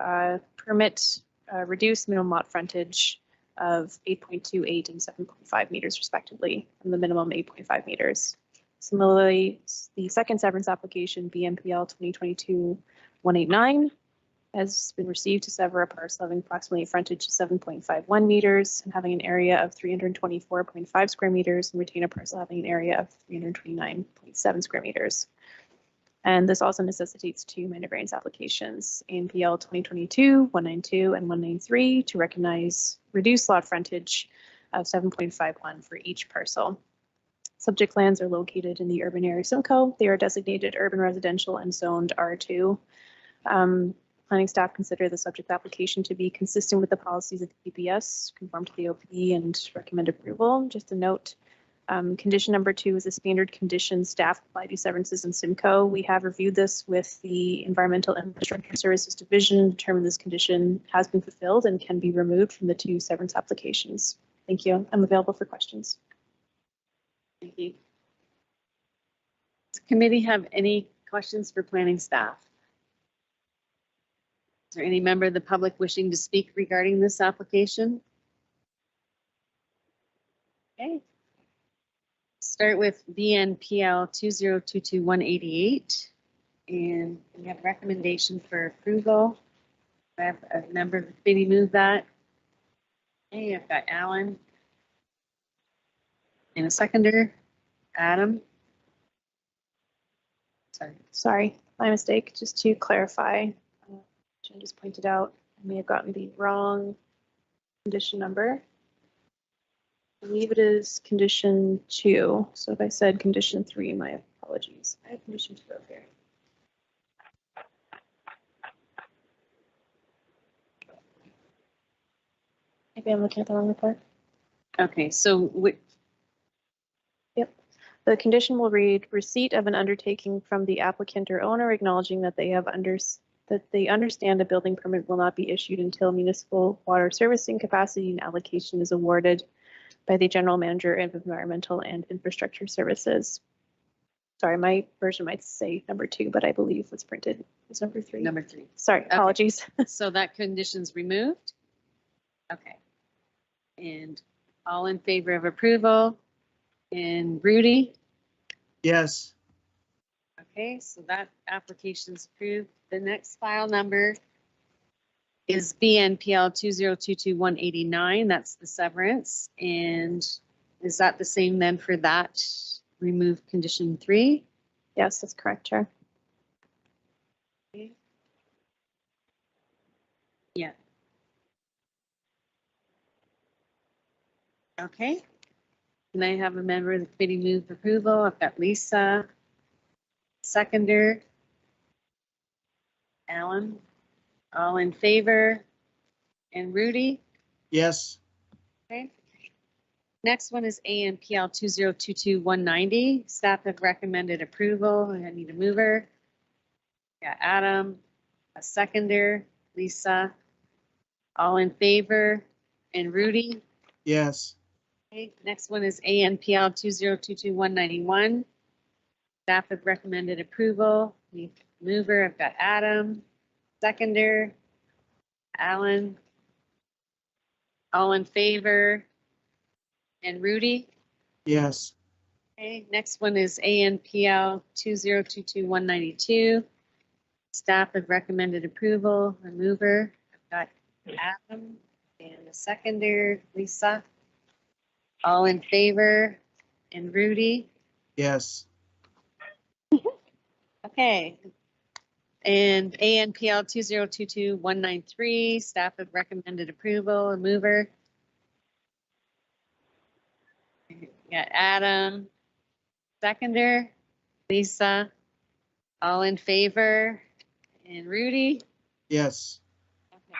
permit reduced minimum lot frontage of 8.28 and 7.5 meters respectively, from the minimum 8.5 meters. Similarly, the second severance application, BNPL 2022-189, has been received to sever a parcel having approximately a frontage of 7.51 meters and having an area of 324.5 square meters, and retain a parcel having an area of 329.7 square meters. And this also necessitates 2 minor variance applications, ANPL 2022-192 and 193, to recognize reduced lot frontage of 7.51 for each parcel. Subject lands are located in the urban area Simcoe. They are designated urban residential and zoned R2. Planning staff consider the subject application to be consistent with the policies of the PPS, conform to the OP, and recommend approval. Just a note, condition number 2 is a standard condition staff apply to severances in Simcoe. We have reviewed this with the Environmental Infrastructure Services Division, determined this condition has been fulfilled and can be removed from the 2 severance applications. Thank you. I'm available for questions. Thank you. Does the committee have any questions for planning staff? Is there any member of the public wishing to speak regarding this application? Okay. Start with BNPL 2022188, and we have recommendation for approval. I have a member of the committee move that. Okay, I've got Alan. And a seconder, Adam. Sorry, my mistake. Just to clarify, Jen just pointed out I may have gotten the wrong condition number. I believe it is condition 2. So if I said condition 3, my apologies. I have condition 2 up here. Maybe I'm looking at the wrong report. Okay, so Yep. The condition will read receipt of an undertaking from the applicant or owner acknowledging that they understand a building permit will not be issued until municipal water servicing capacity and allocation is awarded by the General Manager of Environmental and Infrastructure Services. Sorry, my version might say number 2, but I believe what's printed is number 3. number 3. Sorry, apologies. So that condition's removed? Okay. And all in favor of approval? And Rudy? yes, Okay, so that application's approved. The next file number is BNPL 2022189. That's the severance. And is that the same then for that? Remove condition 3? Yes, that's correct, Chair. Yeah. Okay. Can I have a member of the committee move approval? I've got Lisa, seconder, Alan, all in favor, and Rudy? yes, Okay. Next one is ANPL 2022-190. Staff have recommended approval. I need a mover. Got Adam, a seconder, Lisa. All in favor, and Rudy. Yes. Okay, next one is ANPL 2022-191. Staff have recommended approval. Need a mover. I've got Adam, seconder, Alan. All in favor, and Rudy. Yes. Okay, next one is ANPL 2022-192. Staff have recommended approval. A mover. I've got Adam and a seconder, Lisa. All in favor, and Rudy. Yes. Okay. And ANPL 2022-193. Staff have recommended approval. A mover. We got Adam, seconder, Lisa. All in favor, and Rudy. Yes. Okay.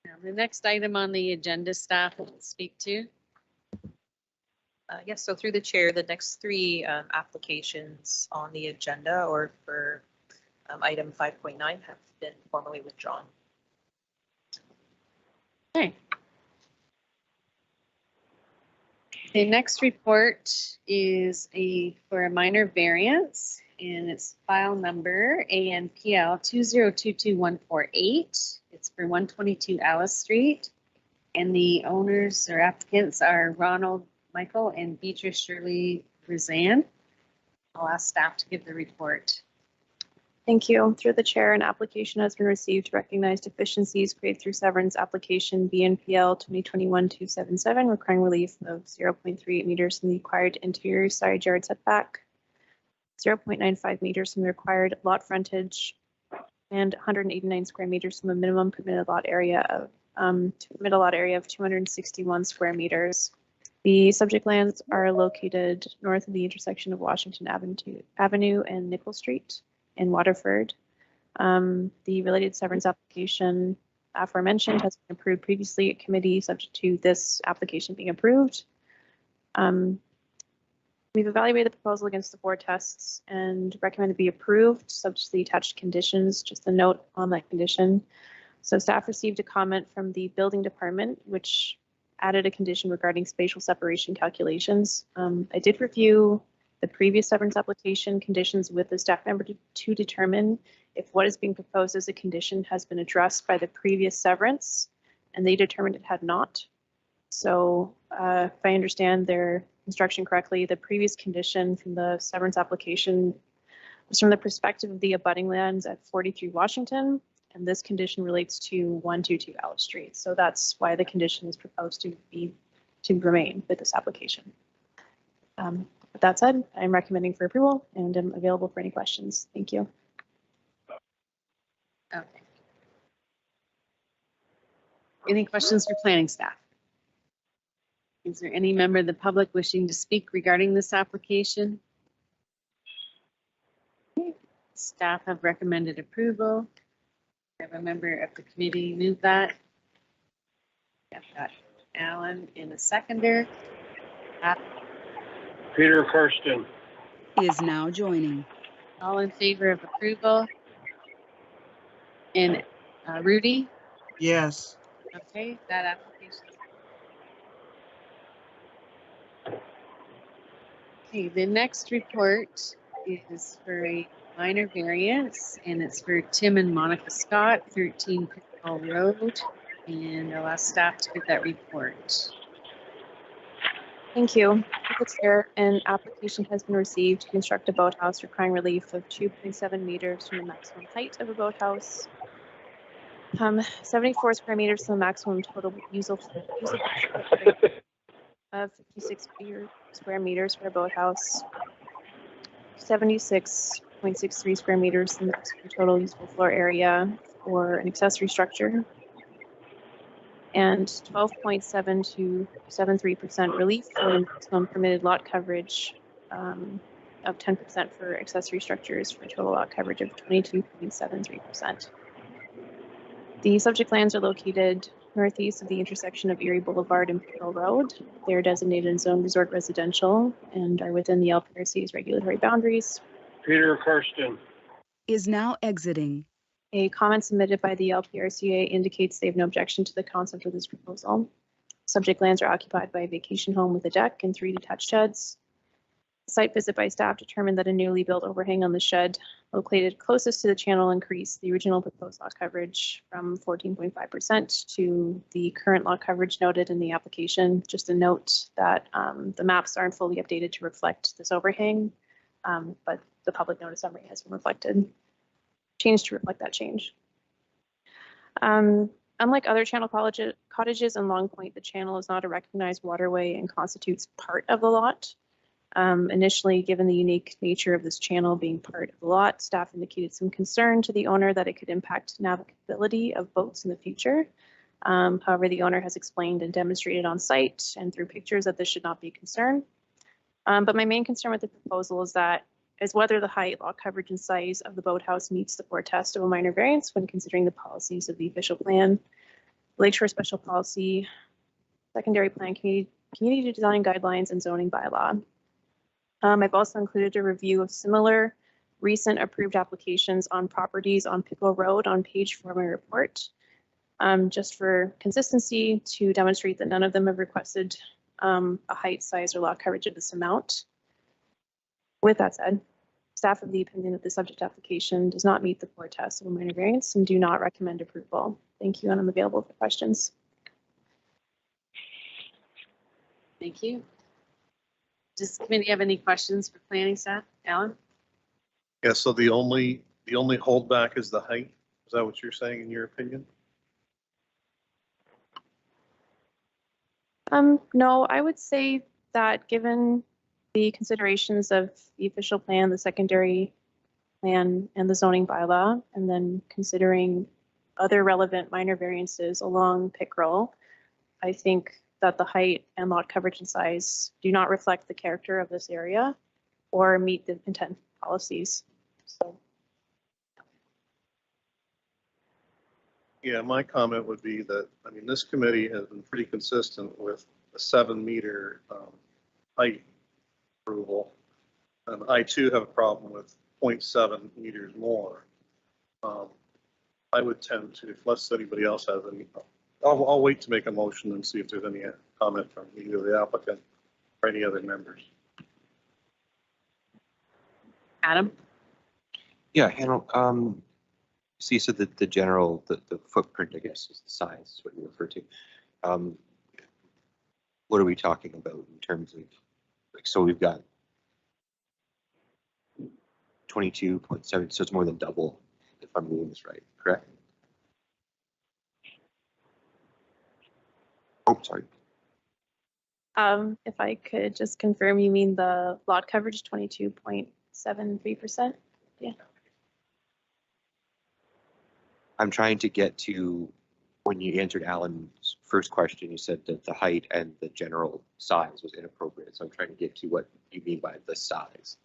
Now, the next item on the agenda, staff will speak to. Yes, so through the chair, the next three applications on the agenda or for item 5.9 have been formally withdrawn. Okay. The next report is for a minor variance, and it's file number ANPL 2022-148. It's for 122 Alice Street, and the owners or applicants are Ronald Michael and Beatrice Shirley Rizan. I'll ask staff to give the report. Thank you. Through the chair, an application has been received to recognize deficiencies created through severance application BNPL 2021-277, requiring relief of 0.38 meters from the required interior side yard setback, 0.95 meters from the required lot frontage, and 189 square meters from the minimum permitted lot area of 261 square meters. The subject lands are located north of the intersection of Washington Avenue and Nickel Street in Waterford. The related severance application aforementioned has been approved previously at committee, subject to this application being approved. We've evaluated the proposal against the 4 tests and recommend it be approved, subject to the attached conditions. Just a note on that condition. So staff received a comment from the building department, which added a condition regarding spatial separation calculations. I did review the previous severance application conditions with the staff member to determine if what is being proposed as a condition has been addressed by the previous severance, and they determined it had not. So if I understand their instruction correctly, the previous condition from the severance application was from the perspective of the abutting lands at 43 Washington, and this condition relates to 122 Alice Street. So that's why the condition is proposed to remain with this application. With that said, I'm recommending for approval and I'm available for any questions. Thank you. Okay. Any questions for planning staff? Is there any member of the public wishing to speak regarding this application? Okay. Staff have recommended approval. I have a member of the committee move that. I've got Alan in a seconder. Peter Kirsten. Is now joining. All in favor of approval? And Rudy? Yes. Okay, that application. Okay, the next report is for a minor variance, and it's for Tim and Monica Scott, 13 Pitfall Road, and I'll ask staff to give that report. Thank you. It's here. An application has been received to construct a boathouse requiring relief of 2.7 meters from the maximum height of a boathouse, 74 square meters from the maximum total usable of 56 square meters for a boathouse, 76.63 square meters from the maximum total usable floor area for an accessory structure, and 12.7 to 73% relief for the maximum permitted lot coverage of 10% for accessory structures for a total lot coverage of 22.73%. The subject lands are located northeast of the intersection of Erie Boulevard and Pearl Road. They're designated as zone resort residential and are within the LPRC's regulatory boundaries. Peter Kirsten. Is now exiting. A comment submitted by the LPRCA indicates they have no objection to the concept of this proposal. Subject lands are occupied by a vacation home with a deck and 3 detached sheds. Site visit by staff determined that a newly built overhang on the shed located closest to the channel increased the original proposed lot coverage from 14.5% to the current lot coverage noted in the application. Just a note that the maps aren't fully updated to reflect this overhang, but the public notice summary has been changed to reflect that change. Unlike other channel cottages in Long Point, the channel is not a recognized waterway and constitutes part of the lot. Initially, given the unique nature of this channel being part of the lot, staff indicated some concern to the owner that it could impact navigability of boats in the future. However, the owner has explained and demonstrated on site and through pictures that this should not be a concern. But my main concern with the proposal is whether the height, lot coverage, and size of the boathouse meets the 4 test of a minor variance when considering the policies of the official plan, Lakeshore Special Policy, Secondary Plan, Community Design Guidelines, and Zoning Bylaw. I've also included a review of similar recent approved applications on properties on Pickle Road on page 4 of my report, just for consistency to demonstrate that none of them have requested a height, size, or lot coverage of this amount. With that said, staff of the opinion that the subject application does not meet the 4 tests of a minor variance and do not recommend approval. Thank you, and I'm available for questions. Thank you. Does the committee have any questions for planning staff? Alan? Yeah, so the only holdback is the height? Is that what you're saying in your opinion? No, I would say that given the considerations of the official plan, the secondary plan, and the zoning bylaw, and then considering other relevant minor variances along Pickerel, I think that the height and lot coverage and size do not reflect the character of this area or meet the intent policies. So, Yeah, my comment would be that, I mean, this committee has been pretty consistent with a 7-meter height approval. And I too have a problem with 0.7 meters more. I would tend to, unless anybody else has any, I'll wait to make a motion and see if there's any comment from either the applicant or any other members. Adam? Yeah, Hannah, so you said that the general, the footprint, I guess, is the size, is what you refer to. What are we talking about in terms of, like, so we've got 22.7, so it's more than double, if I'm reading this right, correct? Oh, sorry. if I could just confirm, you mean the lot coverage 22.73%? Yeah. I'm trying to get to, when you answered Alan's first question, you said that the height and the general size was inappropriate. So I'm trying to get to what you mean by the size.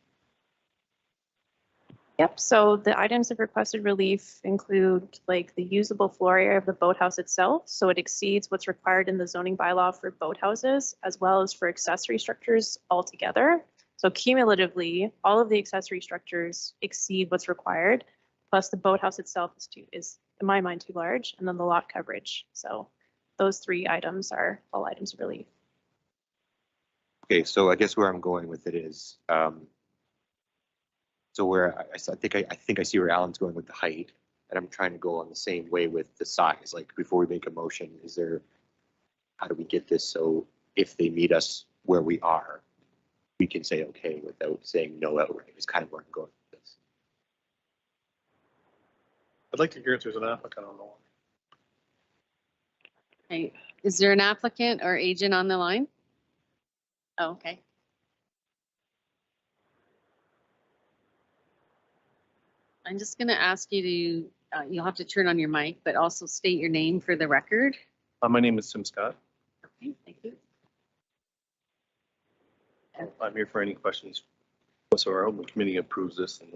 Yep, so the items of requested relief include like the usable floor area of the boathouse itself. So it exceeds what's required in the zoning bylaw for boathouses as well as for accessory structures altogether. So cumulatively, all of the accessory structures exceed what's required. Plus the boathouse itself is in my mind too large, and then the lot coverage. So those 3 items are all items of relief. Okay, so I guess where I'm going with it is, so where I think I see where Alan's going with the height, and I'm trying to go on the same way with the size. Like before we make a motion, how do we get this so if they meet us where we are, we can say okay without saying no outright? Is kind of where I'm going with this. I'd like to hear if there's an applicant on the line. Hey, is there an applicant or agent on the line? Oh, okay. I'm just going to ask you to, you'll have to turn on your mic, but also state your name for the record. My name is Tim Scott. Okay, thank you. I'm here for any questions. So our open committee approves this, and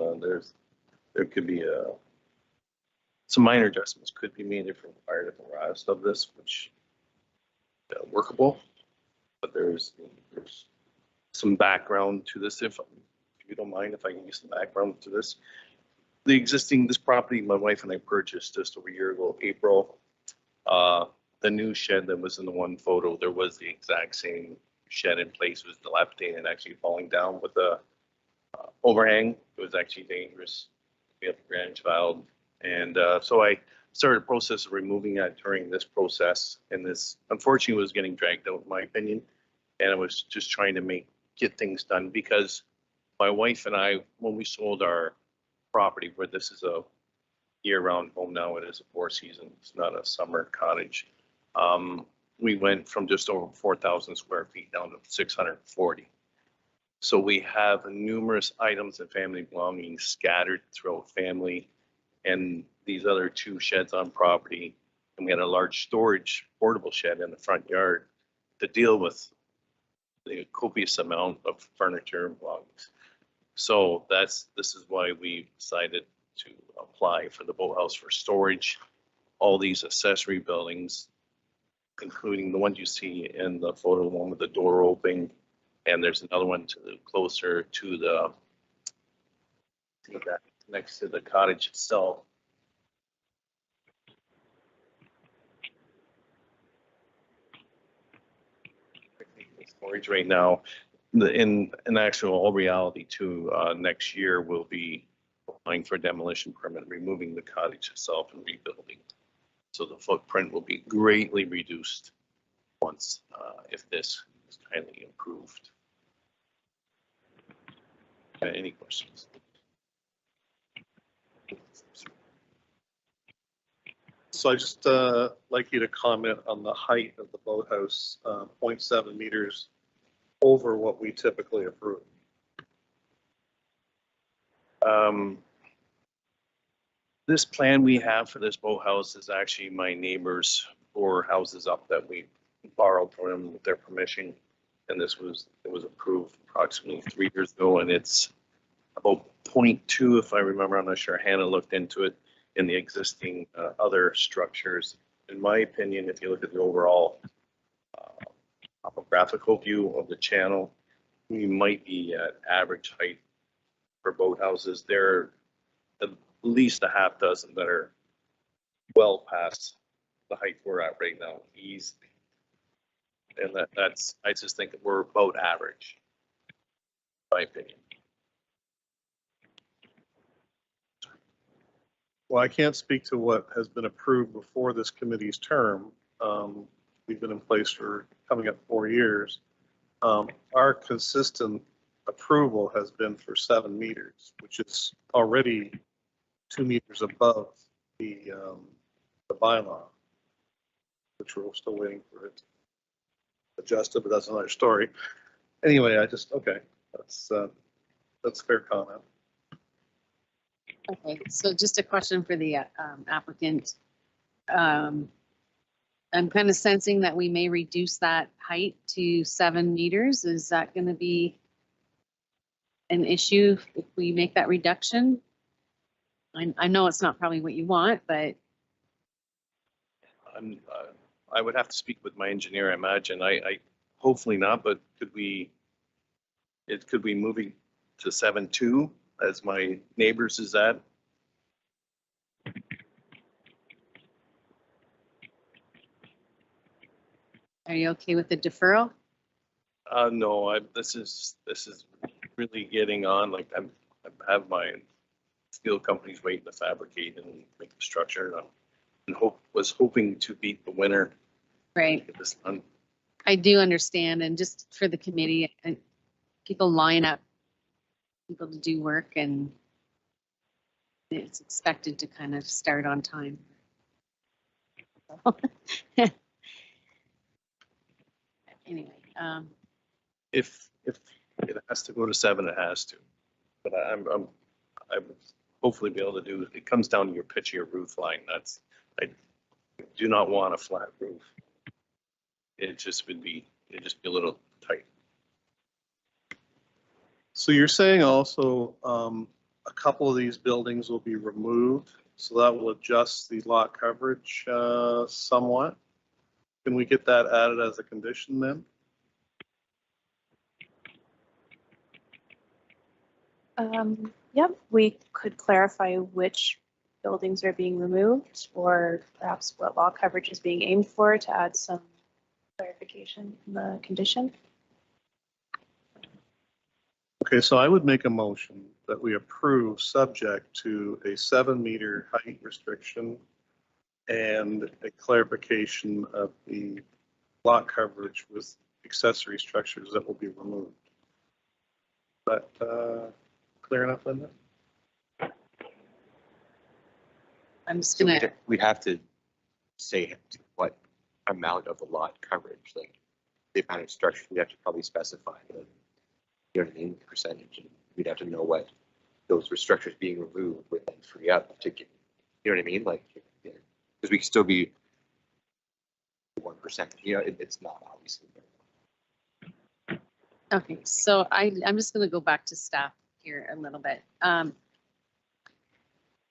there could be some minor adjustments could be made if required at the rest of this, which workable. But there's some background to this, if you don't mind, if I can use some background to this. This property, my wife and I purchased just over a year ago, April. The new shed that was in the one photo, there was the exact same shed in place, was dilapidated and actually falling down with the overhang. It was actually dangerous. We have a grandchild. And so I started a process of removing that during this process. And this unfortunately was getting dragged out, in my opinion. And I was just trying to get things done, because my wife and I, when we sold our property, where this is a year-round home now, it is a 4-season, it's not a summer cottage. We went from just over 4,000 square feet down to 640. So we have numerous items and family belongings scattered throughout family and these other 2 sheds on property. And we had a large storage portable shed in the front yard to deal with the copious amount of furniture and belongings. So this is why we decided to apply for the boathouse for storage. All these accessory buildings, including the one you see in the photo, the one with the door open, and there's another one closer to the next to the cottage itself. Storage right now. In actual all reality too, next year we'll be applying for a demolition permit, removing the cottage itself and rebuilding. So the footprint will be greatly reduced once, if this is kindly improved. Any questions? So I just like you to comment on the height of the boathouse, 0.7 meters over what we typically approve. This plan we have for this boathouse is actually my neighbor's 4 houses up that we borrowed from them with their permission. And it was approved approximately 3 years ago, and it's about 0.2, if I remember. I'm not sure. Hannah looked into it in the existing other structures. In my opinion, if you look at the overall topographical view of the channel, we might be at average height for boathouses. There are at least a half dozen that are well past the height we're at right now, easily. And I just think that we're about average, in my opinion. Well, I can't speak to what has been approved before this committee's term. We've been in place for coming up 4 years. Our consistent approval has been for 7 meters, which is already 2 meters above the bylaw, which we're still waiting for it adjusted, but that's another story. Anyway, okay, that's a fair comment. Okay, so just a question for the applicant. I'm kind of sensing that we may reduce that height to 7 meters. Is that going to be an issue if we make that reduction? I know it's not probably what you want, but I would have to speak with my engineer. I imagine. I hopefully not, but could we move it to 7.2 as my neighbors is at? are you okay with the deferral? No, this is really getting on. Like I have my steel companies waiting to fabricate and make the structure, and was hoping to beat the winter. Right. Get this done. I do understand, and just for the committee, people line up, people to do work, and it's expected to kind of start on time. Anyway, If it has to go to 7, it has to. But I would hopefully be able to do. It comes down to your pitch of your roof line. I do not want a flat roof. It'd just be a little tight. So you're saying also a couple of these buildings will be removed So that will adjust the lot coverage somewhat. Can we get that added as a condition then? Yep, we could clarify which buildings are being removed, or perhaps what lot coverage is being aimed for to add some clarification in the condition. Okay, so I would make a motion that we approve subject to a 7-meter height restriction and a clarification of the lot coverage with accessory structures that will be removed. But clear enough, Linda? I'm just So gonna, we'd have to say what amount of the lot coverage, like the amount of structure, we'd have to probably specify the, you know what I mean, percentage. And we'd have to know what those structures being removed would then free up to get, you know what I mean? Like, because we could still be 1%, you know, it's not obviously. okay, so I'm just gonna go back to staff here a little bit.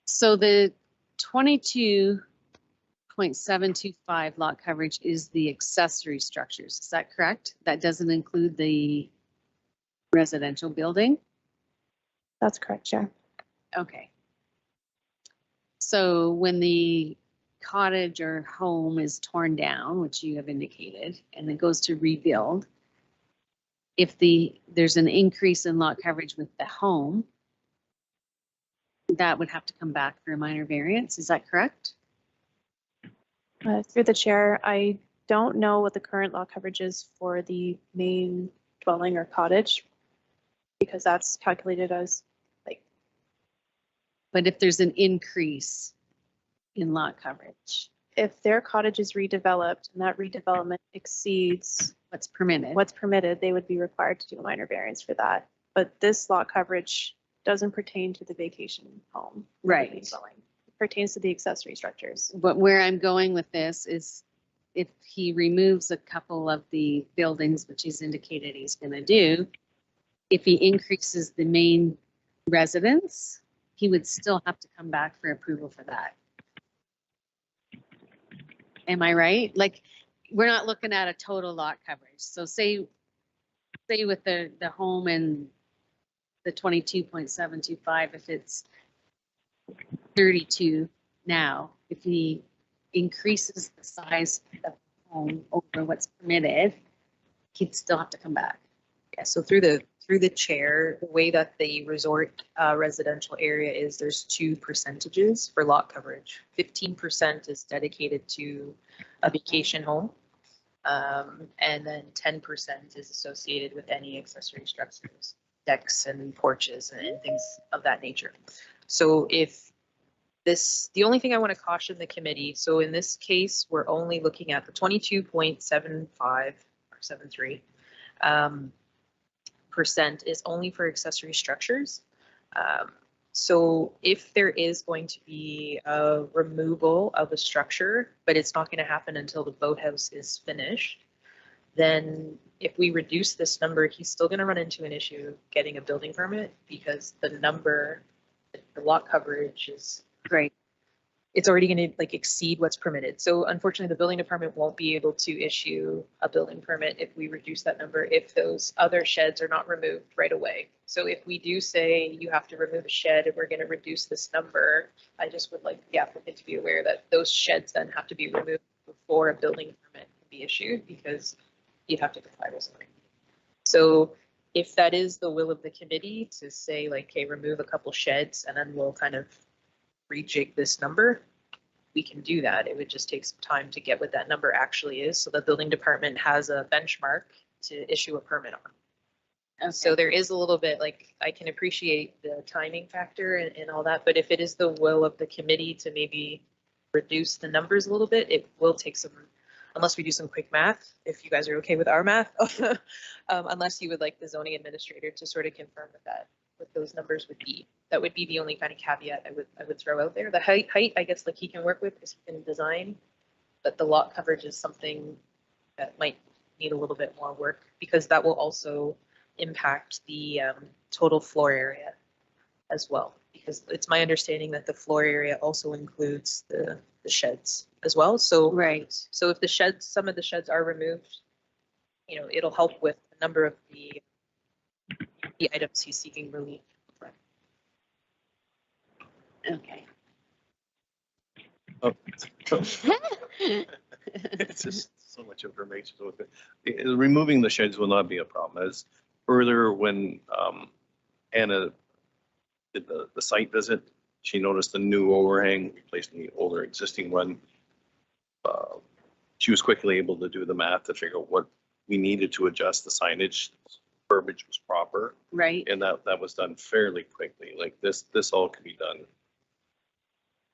So the 22.725 lot coverage is the accessory structures. Is that correct? That doesn't include the residential building? That's correct, Chair. Okay. So when the cottage or home is torn down, which you have indicated, and it goes to rebuild, if there's an increase in lot coverage with the home, that would have to come back for a minor variance. Is that correct? Through the chair, I don't know what the current lot coverage is for the main dwelling or cottage, because that's calculated as like. But if there's an increase in lot coverage, If their cottage is redeveloped and that redevelopment exceeds what's permitted? what's permitted, they would be required to do a minor variance for that. But this lot coverage doesn't pertain to the vacation home. or the main Right. dwelling. It pertains to the accessory structures. But where I'm going with this is if he removes a couple of the buildings, which he's indicated he's going to do, if he increases the main residence, he would still have to come back for approval for that. Am I right? Like, we're not looking at a total lot coverage. So say with the home and the 22.725, if it's 32 now, if he increases the size of the home over what's permitted, he'd still have to come back. Yeah, so through the chair, the way that the resort residential area is, there's 2 percentages for lot coverage. 15% is dedicated to a vacation home. And then 10% is associated with any accessory structures, decks and porches and things of that nature. So if the only thing I want to caution the committee, so in this case, we're only looking at the 22.75 or 73 percent is only for accessory structures. So if there is going to be a removal of a structure, but it's not going to happen until the boathouse is finished, then if we reduce this number, he's still going to run into an issue of getting a building permit, because the lot coverage is Great. it's already going to like exceed what's permitted. So unfortunately, the building department won't be able to issue a building permit if we reduce that number, if those other sheds are not removed right away. So if we do say you have to remove a shed and we're going to reduce this number, I just would like the applicant to be aware that those sheds then have to be removed before a building permit can be issued, because you'd have to comply with something. So if that is the will of the committee to say like, okay, remove a couple sheds and then we'll kind of rejig this number, we can do that. It would just take some time to get what that number actually is, so the building department has a benchmark to issue a permit on. And so there is a little bit, like, I can appreciate the timing factor and all that, but if it is the will of the committee to maybe reduce the numbers a little bit, it will take some, unless we do some quick math, if you guys are okay with our math, unless you would like the zoning administrator to sort of confirm that what those numbers would be. That would be the only kind of caveat I would throw out there. The height, I guess, like, he can work with because he can design, but the lot coverage is something that might need a little bit more work, because that will also impact the total floor area as well. Because it's my understanding that the floor area also includes the sheds as well. So, Right. so if the sheds, some of the sheds are removed, you know, it'll help with a number of the items he's seeking relief. Okay. Oh. It's just so much information. So removing the sheds will not be a problem. As further when Anna did the site visit, she noticed the new overhang replacing the older existing one. She was quickly able to do the math to figure out what we needed to adjust. The signage verbiage was proper, Right. and that was done fairly quickly. Like this all can be done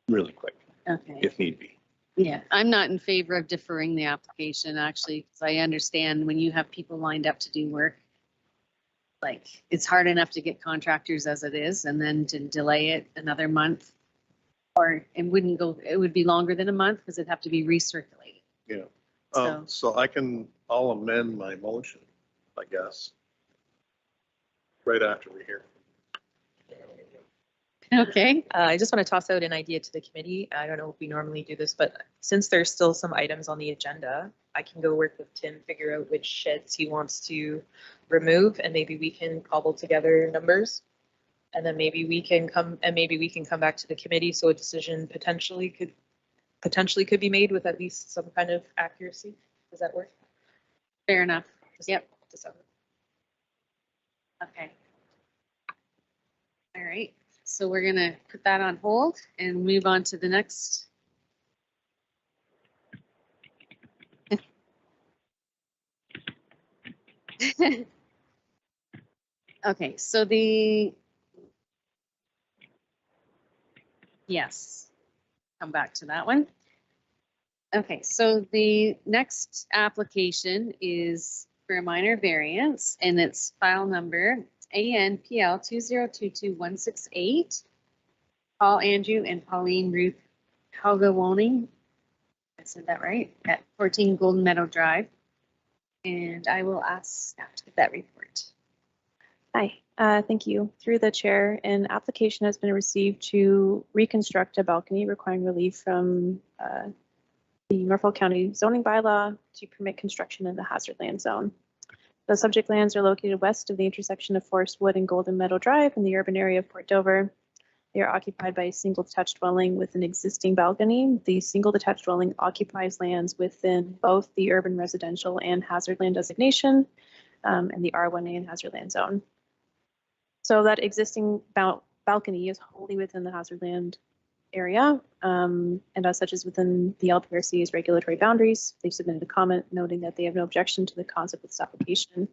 really quick Okay. if need be. Yeah, I'm not in favor of deferring the application actually, because I understand when you have people lined up to do work, like it's hard enough to get contractors as it is, and then to delay it another month. Or it would be longer than a month because it'd have to be recirculated. Yeah. So, So I'll amend my motion, I guess, right after we hear. okay, I just want to toss out an idea to the committee. I don't know if we normally do this, but since there's still some items on the agenda, I can go work with Tim, figure out which sheds he wants to remove, and maybe we can cobble together numbers. And then maybe we can come back to the committee, so a decision potentially could be made with at least some kind of accuracy. Does that work? fair enough. Yep. Okay. All right, so we're gonna put that on hold and move on to the next. Okay, so yes, come back to that one. Okay, so the next application is for a minor variance, and it's file number ANPL 2022168. Paul Andrew and Pauline Ruth Helgawoni. I said that right, at 14 Golden Meadow Drive. And I will ask staff to get that report. Hi, thank you. Through the chair, an application has been received to reconstruct a balcony requiring relief from the Norfolk County zoning bylaw to permit construction in the hazard land zone. The subject lands are located west of the intersection of Forest Wood and Golden Meadow Drive in the urban area of Port Dover. They are occupied by a single detached dwelling with an existing balcony. The single detached dwelling occupies lands within both the urban residential and hazard land designation and the R1A and hazard land zone. So that existing balcony is wholly within the hazard land area, and as such is within the LPRC's regulatory boundaries. They've submitted a comment noting that they have no objection to the concept of this application.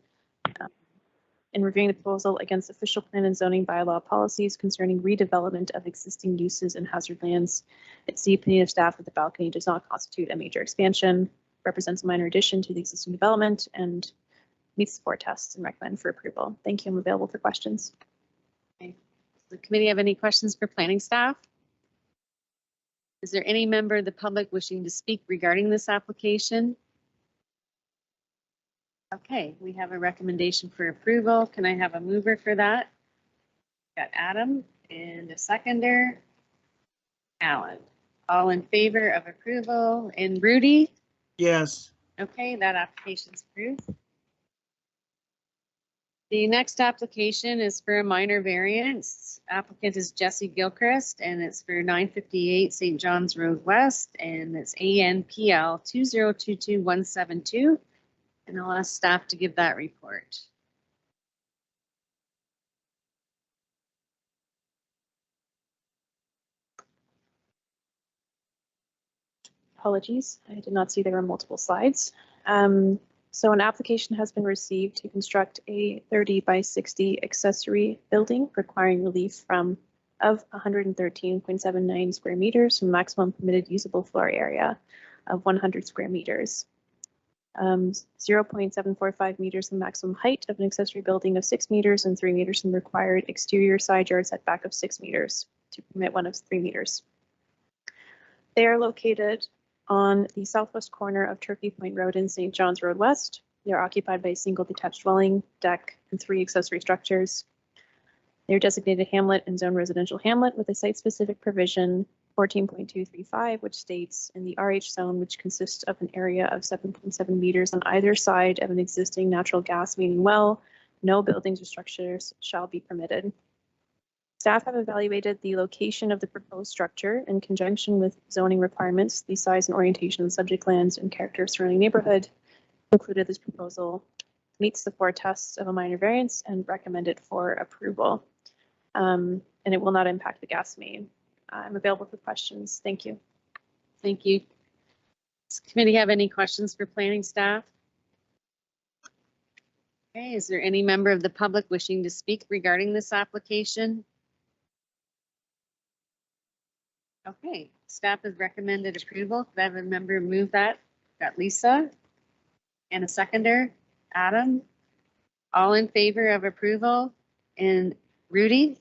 In reviewing the proposal against official plan and zoning bylaw policies concerning redevelopment of existing uses in hazard lands, it's the opinion of staff that the balcony does not constitute a major expansion, represents a minor addition to the existing development, and meets the 4 tests and recommend for approval. Thank you. I'm available for questions. Okay. Does the committee have any questions for planning staff? Is there any member of the public wishing to speak regarding this application? Okay, we have a recommendation for approval. Can I have a mover for that? Got Adam and a seconder. Alan. All in favor of approval, and Rudy? Yes. Okay, that application's approved. The next application is for a minor variance. Applicant is Jesse Gilchrist, and it's for 958 St. John's Road West, and it's ANPL 2022172. And I'll ask staff to give that report. Apologies, I did not see there were multiple slides. So an application has been received to construct a 30 by 60 accessory building requiring relief of 113.79 square meters from maximum permitted usable floor area of 100 square meters. 0.745 meters the maximum height of an accessory building of 6 meters and 3 meters from required exterior side yard setback of 6 meters to permit one of 3 meters. They are located on the southwest corner of Turkey Point Road and St. John's Road West. They are occupied by a single detached dwelling, deck, and 3 accessory structures. They're designated hamlet and zone residential hamlet with a site-specific provision 14.235, which states in the RH zone, which consists of an area of 7.7 meters on either side of an existing natural gas main well, no buildings or structures shall be permitted. Staff have evaluated the location of the proposed structure in conjunction with zoning requirements, the size and orientation of the subject lands and character of surrounding neighborhood. Concluded this proposal meets the 4 tests of a minor variance and recommended for approval. And it will not impact the gas main. I'm available for questions. Thank you. Thank you. Does the committee have any questions for planning staff? Okay, is there any member of the public wishing to speak regarding this application? Okay, staff has recommended approval. Could I have a member move that? Got Lisa and a seconder, Adam. All in favor of approval, and Rudy?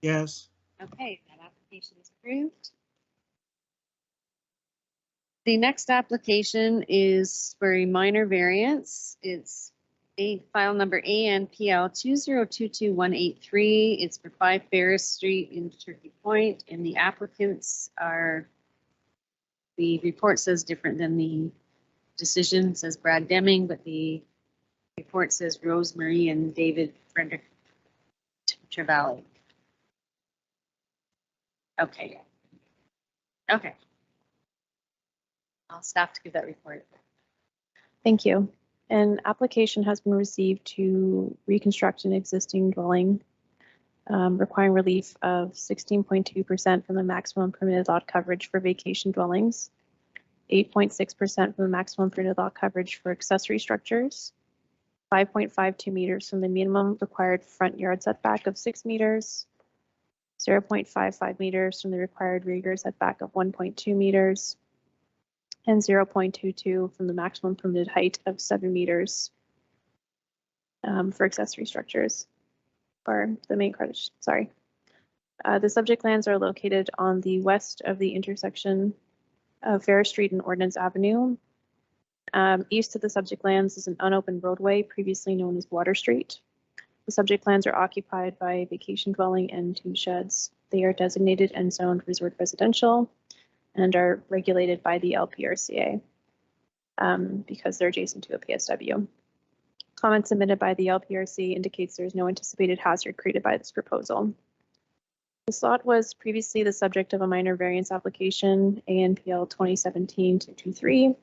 Yes. Okay, that application is approved. The next application is for a minor variance. It's file number ANPL 2022183. It's for 5 Ferris Street in Turkey Point, and the applicants are, the report says different than the decision. It says Brad Deming, but the report says Rosemary and David Frederick Trevalli. Okay. Okay. I'll staff to give that report. Thank you. An application has been received to reconstruct an existing dwelling, requiring relief of 16.2% from the maximum permitted lot coverage for vacation dwellings, 8.6% from the maximum permitted lot coverage for accessory structures, 5.52 meters from the minimum required front yard setback of 6 meters, 0.55 meters from the required rear yard setback of 1.2 meters, and 0.22 from the maximum permitted height of 7 meters for accessory structures, or the main cottage, sorry. The subject lands are located on the west of the intersection of Ferris Street and Ordnance Avenue. East of the subject lands is an unopened roadway previously known as Water Street. The subject lands are occupied by a vacation dwelling and 2 sheds. They are designated and zoned resort residential and are regulated by the LPRCA because they're adjacent to a PSW. Comments submitted by the LPRC indicates there is no anticipated hazard created by this proposal. This lot was previously the subject of a minor variance application, ANPL 2017-223,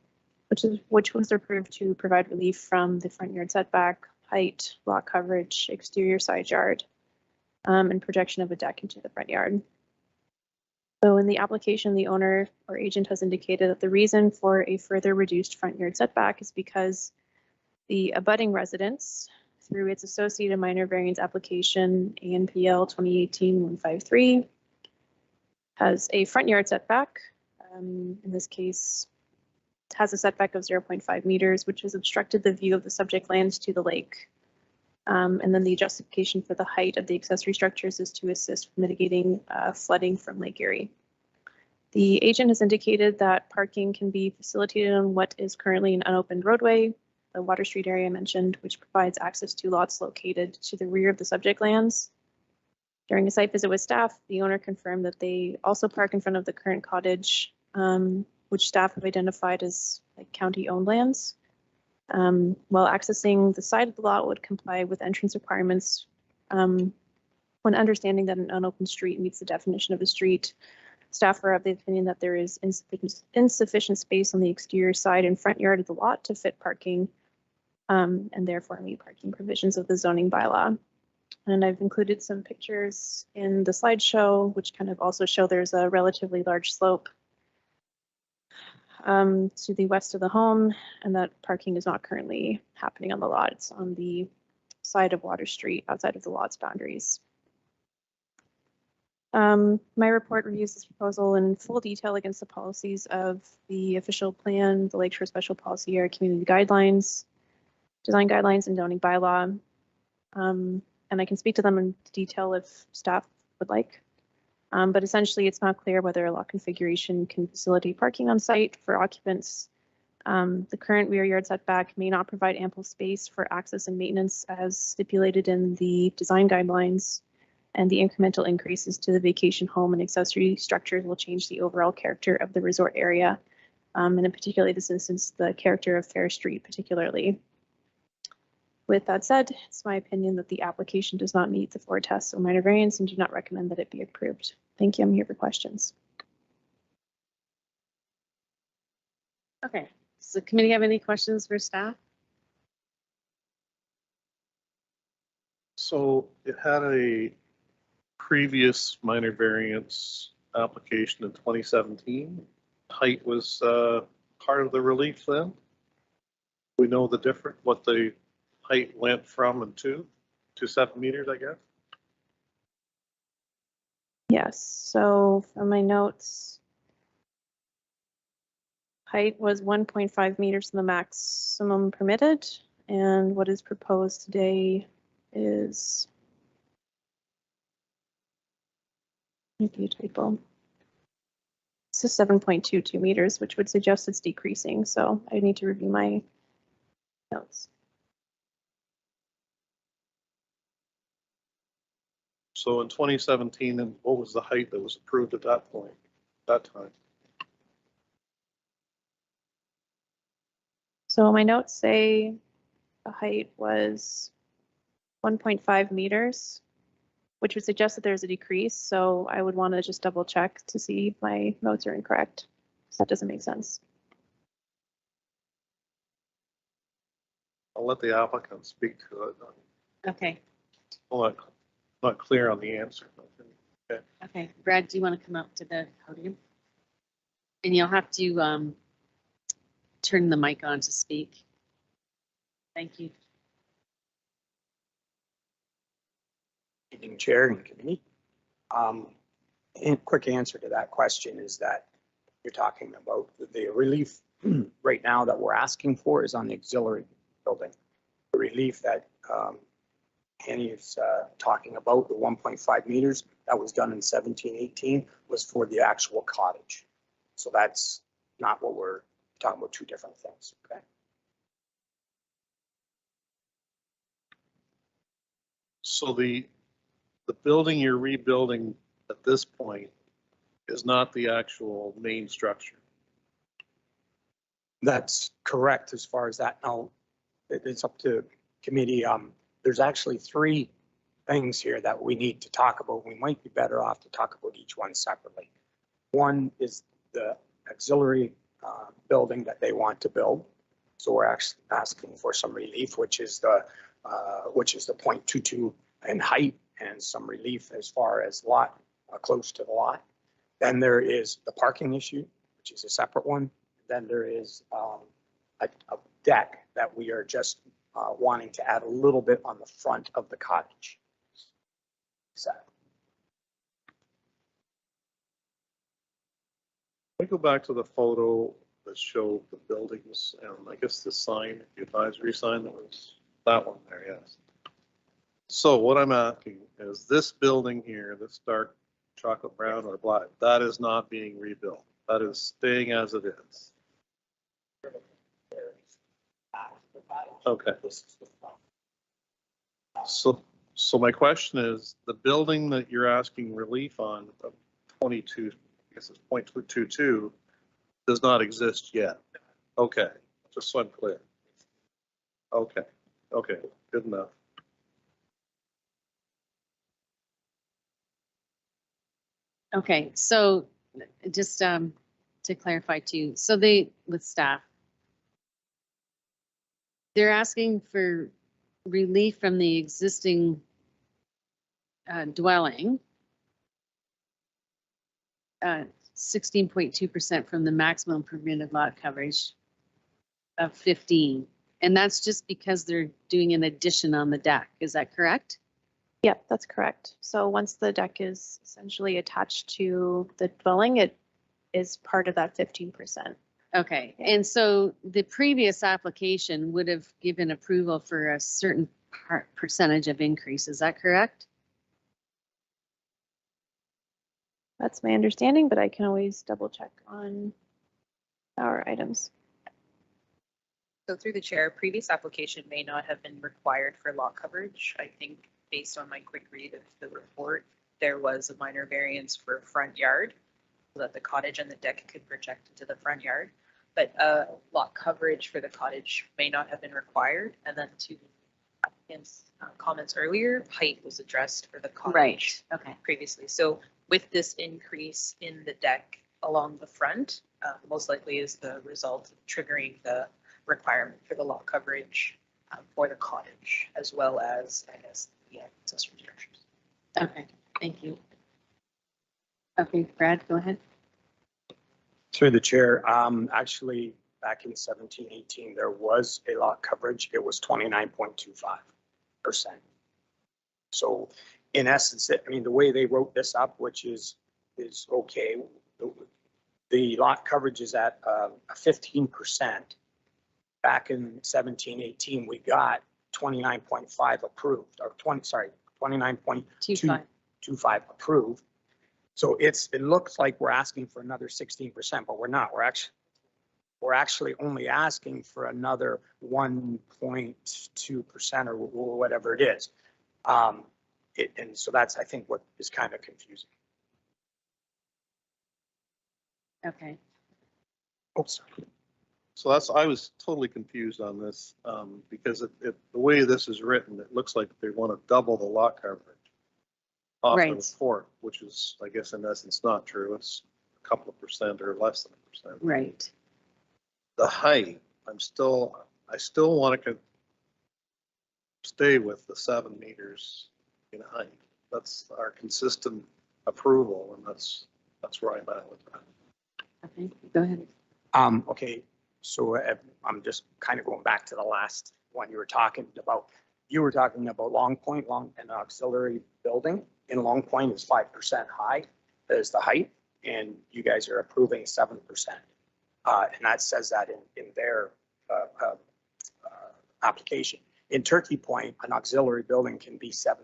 which was approved to provide relief from the front yard setback, height, lot coverage, exterior side yard, and projection of a deck into the front yard. So in the application, the owner or agent has indicated that the reason for a further reduced front yard setback is because the abutting residence, through its associated minor variance application, ANPL 2018-153, has a front yard setback. In this case, it has a setback of 0.5 meters, which has obstructed the view of the subject lands to the lake. And then the justification for the height of the accessory structures is to assist with mitigating flooding from Lake Erie. The agent has indicated that parking can be facilitated on what is currently an unopened roadway, the Water Street area mentioned, which provides access to lots located to the rear of the subject lands. During a site visit with staff, the owner confirmed that they also park in front of the current cottage, which staff have identified as like county-owned lands. While accessing the side of the lot would comply with entrance requirements, when understanding that an unopened street meets the definition of a street, staff are of the opinion that there is insufficient space on the exterior side and front yard of the lot to fit parking, and therefore meet parking provisions of the zoning bylaw. And I've included some pictures in the slideshow, which kind of also show there's a relatively large slope to the west of the home, and that parking is not currently happening on the lot. It's on the side of Water Street outside of the lot's boundaries. My report reviews this proposal in full detail against the policies of the official plan, the Lakeshore Special Policy Area Community Guidelines, Design Guidelines, and Zoning Bylaw. And I can speak to them in detail if staff would like. But essentially, it's not clear whether a lot configuration can facilitate parking on site for occupants. The current rear yard setback may not provide ample space for access and maintenance as stipulated in the design guidelines. And the incremental increases to the vacation home and accessory structures will change the overall character of the resort area. And in particularly this instance, the character of Fair Street particularly. With that said, it's my opinion that the application does not meet the 4 tests or minor variance and do not recommend that it be approved. Thank you. I'm here for questions. Okay, does the committee have any questions for staff? So it had a previous minor variance application in 2017. Height was part of the relief then. We know the difference, what the height went from and to 7 meters, I guess. Yes, so from my notes, height was 1.5 meters from the maximum permitted, and what is proposed today is maybe a typo. It's 7.22 meters, which would suggest it's decreasing, so I need to review my notes. So in 2017, and what was the height that was approved at that point, that time? So my notes say the height was 1.5 meters, which would suggest that there's a decrease. So I would want to just double check to see if my notes are incorrect. So that doesn't make sense. I'll let the applicant speak to it. Okay, I'm not clear on the answer. okay. Brad, do you want to come up to the podium? And you'll have to turn the mic on to speak. Thank you. Evening, Chair and Committee. And quick answer to that question is that you're talking about the relief right now that we're asking for is on the auxiliary building. The relief that Annie is talking about, the 1.5 meters that was done in 17-18 was for the actual cottage. So that's not what we're talking about, 2 different things, okay? So the building you're rebuilding at this point is not the actual main structure. That's correct as far as that. Now, it's up to committee. There's actually 3 things here that we need to talk about. We might be better off to talk about each one separately. One is the auxiliary building that they want to build. So we're actually asking for some relief, which is the 0.22 in height and some relief as far as lot close to the lot. Then there is the parking issue, which is a separate one. Then there is a deck that we are just wanting to add a little bit on the front of the cottage. So. We go back to the photo that showed the buildings and I guess the sign, the advisory sign, that was that one there, yes. So what I'm asking is this building here, this dark chocolate brown or black, that is not being rebuilt. That is staying as it is. Okay. So my question is, the building that you're asking relief on of 22, I guess it's 0.22, does not exist yet. Okay, just so I'm clear. Okay, okay, good enough. Okay, so just to clarify too, so with staff, they're asking for relief from the existing dwelling, 16.2% from the maximum permitted lot coverage of 15. And that's just because they're doing an addition on the deck. Is that correct? Yep, that's correct. So once the deck is essentially attached to the dwelling, it is part of that 15%. Okay, and so the previous application would have given approval for a certain percentage of increase. Is that correct? That's my understanding, but I can always double check on our items. So through the chair, previous application may not have been required for lot coverage. I think based on my quick read of the report, there was a minor variance for front yard, so that the cottage and the deck could project into the front yard. But lot coverage for the cottage may not have been required. And then to applicant's comments earlier, height was addressed for the cottage Right, okay. previously. So with this increase in the deck along the front, most likely is the result of triggering the requirement for the lot coverage for the cottage, as well as, I guess, the accessory structures. Okay, thank you. Okay, Brad, go ahead. Through the chair, actually, back in 17-18, there was a lot coverage. It was 29.25%. So in essence, I mean, the way they wrote this up, which is okay, the lot coverage is at 15%. Back in 17-18, we got 29.5 approved, or 29.25 approved. So it looks like we're asking for another 16%, but we're not. We're actually only asking for another 1.2% or whatever it is. And so that's, I think, what is kind of confusing. Okay. Oh, sorry. So I was totally confused on this, because the way this is written, it looks like they want to double the lot coverage off the Right. report, which is, I guess, in essence, not true. It's a couple of percent or less than a percent. Right. The height, I still want to stay with the 7 meters in height. That's our consistent approval, and that's where I'm at with that. Okay, go ahead. Okay, so I'm just kind of going back to the last one you were talking about. You were talking about Long Point, an auxiliary building in Long Point is 5% high, that is the height, and you guys are approving 7%. And that says that in their application. In Turkey Point, an auxiliary building can be 7%,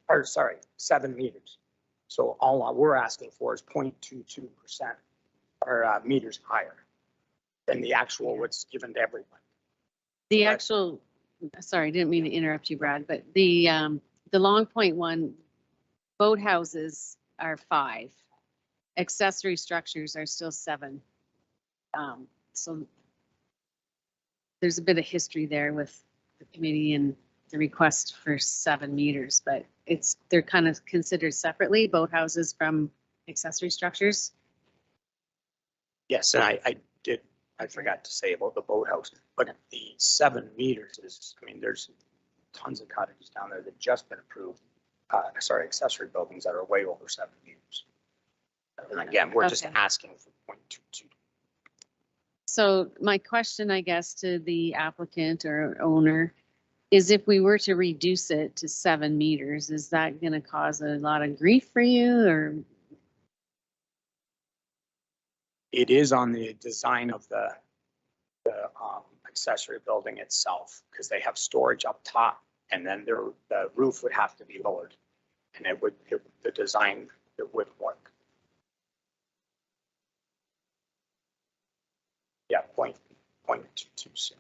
or sorry, 7 meters. So all we're asking for is 0.22% or meters higher than the actual what's given to everyone. The actual, sorry, didn't mean to interrupt you, Brad, but the Long Point one, boathouses are 5. Accessory structures are still 7. So there's a bit of history there with the committee and the request for 7 meters, but they're kind of considered separately, boathouses from accessory structures. Yes, and I forgot to say about the boathouse, but the 7 meters is, I mean, there's tons of cottages down there that just been approved. Accessory buildings that are way over 7 meters. And again, we're just Okay. asking for 0.22. So my question, I guess, to the applicant or owner is if we were to reduce it to 7 meters, is that going to cause a lot of grief for you or? It is on the design of the accessory building itself, because they have storage up top, and then the roof would have to be lowered, and the design, it wouldn't work. Yeah, 0.22.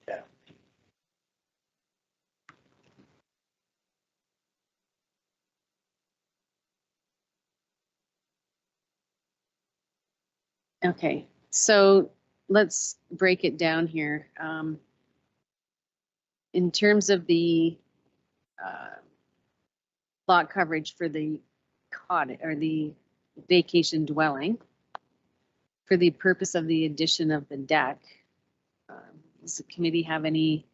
Yeah. Okay, so let's break it down here. In terms of the lot coverage for the cottage or the vacation dwelling, for the purpose of the addition of the deck, does the committee have any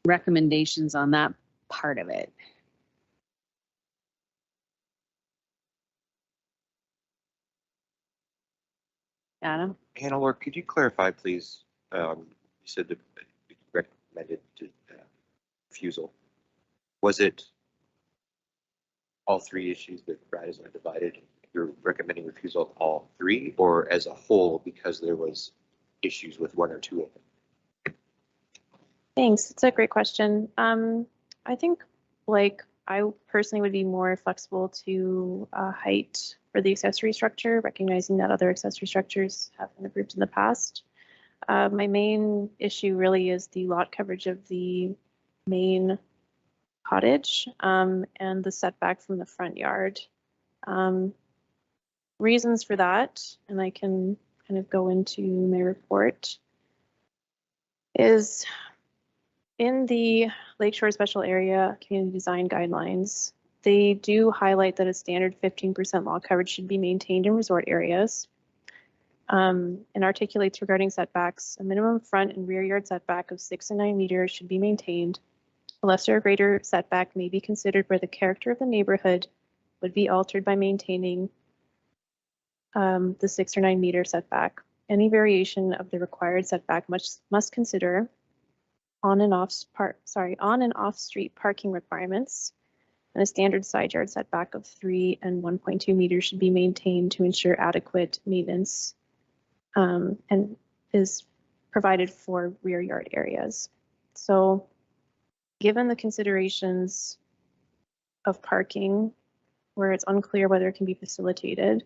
recommendations on that part of it? Adam? Hannah, Laura, could you clarify, please? You said that you recommended refusal. Was it all 3 issues that Brad has divided? You're recommending refusal of all 3, or as a whole because there was issues with 1 or 2 of them? Thanks. It's a great question. I think I personally would be more flexible to height for the accessory structure, recognizing that other accessory structures have been approved in the past. My main issue really is the lot coverage of the main cottage and the setback from the front yard. Reasons for that, and I can kind of go into my report, is in the Lakeshore Special Area Community Design Guidelines, they do highlight that a standard 15% lot coverage should be maintained in resort areas, and articulates regarding setbacks, a minimum front and rear yard setback of 6 and 9 meters should be maintained. A lesser or greater setback may be considered where the character of the neighborhood would be altered by maintaining the 6 or 9 meter setback. Any variation of the required setback must consider on and off street parking requirements, and a standard side yard setback of 3 and 1.2 meters should be maintained to ensure adequate maintenance and is provided for rear yard areas. So given the considerations of parking, where it's unclear whether it can be facilitated,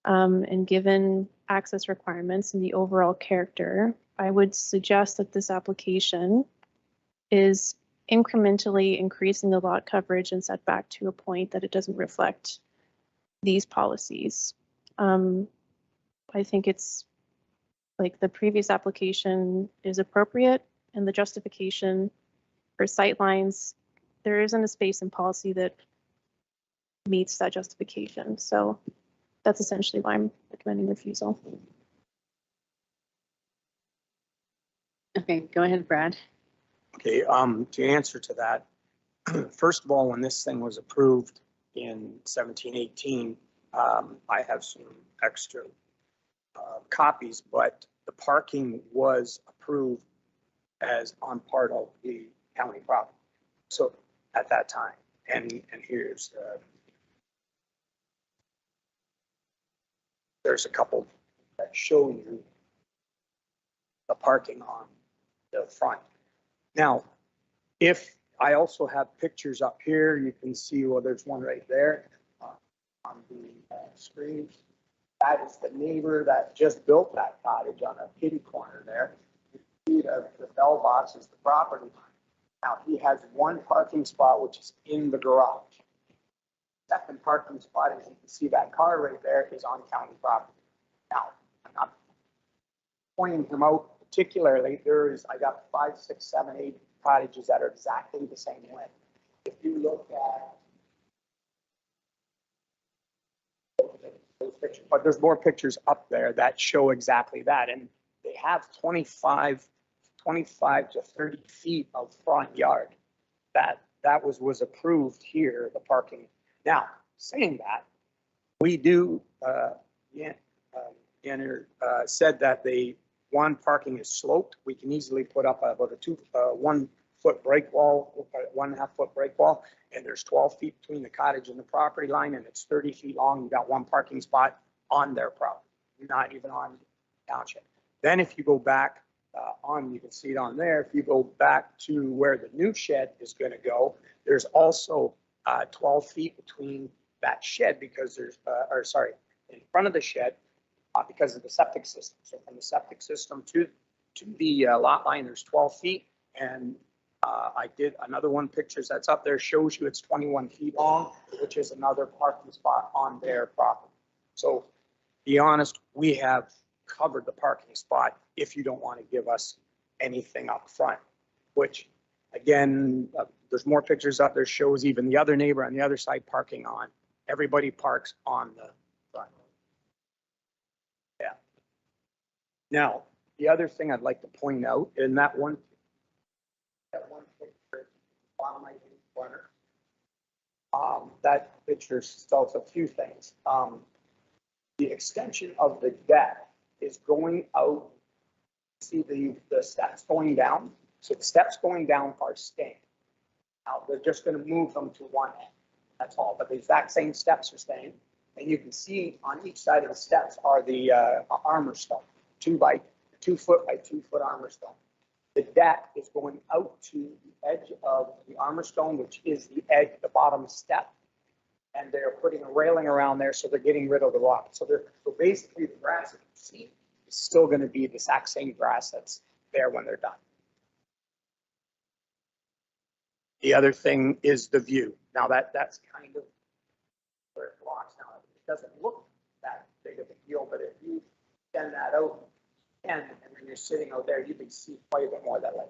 and given access requirements and the overall character, I would suggest that this application is incrementally increasing the lot coverage and setback to a point that it doesn't reflect these policies. I think it's like the previous application is appropriate, and the justification for sightlines, there isn't a space in policy that meets that justification. So that's essentially why I'm recommending refusal. Okay, go ahead, Brad. Okay, to answer to that, first of all, when this thing was approved in 1718, I have some extra copies, but the parking was approved as on part of the county property. So at that time, and here's there's a couple that show you the parking on the front. Now, if I also have pictures up here, you can see, well, there's one right there on the screen. That is the neighbor that just built that cottage on a kitty corner there. You see the bell box is the property line. Now, he has one parking spot, which is in the garage. Second parking spot, as you can see that car right there, is on county property. Now, I'm not pointing him out particularly. I got 5, 6, 7, 8 cottages that are exactly the same length. If you look at those pictures, but there's more pictures up there that show exactly that, and they have 25 to 30 feet of front yard. That was approved here, the parking. Now, saying that, we do, said that one parking is sloped. We can easily put up about a 1 foot break wall, 1.5 foot break wall, and there's 12 feet between the cottage and the property line, and it's 30 feet long. You got one parking spot on their property, not even on township. Then if you go back you can see it on there. If you go back to where the new shed is going to go, there's also 12 feet between that shed because there's, in front of the shed because of the septic system. So from the septic system to the lot line, there's 12 feet. And I did another one pictures that's up there shows you it's 21 feet long, which is another parking spot on their property. So be honest, we have covered the parking spot if you don't want to give us anything up front, which again, there's more pictures up there shows even the other neighbor on the other side parking on. Everybody parks on the front. Yeah. Now, the other thing I'd like to point out in that one picture, bottom right corner, that picture tells a few things. The extension of the deck is going out. See the steps going down. So the steps going down are staying. Now they're just going to move them to one end. That's all. But the exact same steps are staying. And you can see on each side of the steps are the armor stone, 2 foot by 2 foot armor stone. The deck is going out to the edge of the armor stone, which is the edge, the bottom step. And they're putting a railing around there, so they're getting rid of the rock. So basically the grass that you see is still going to be the exact same grass that's there when they're done. The other thing is the view. Now that's kind of where it blocks now. It doesn't look that big of a deal, but if you extend that out and when you're sitting out there, you can see quite a bit more of that light.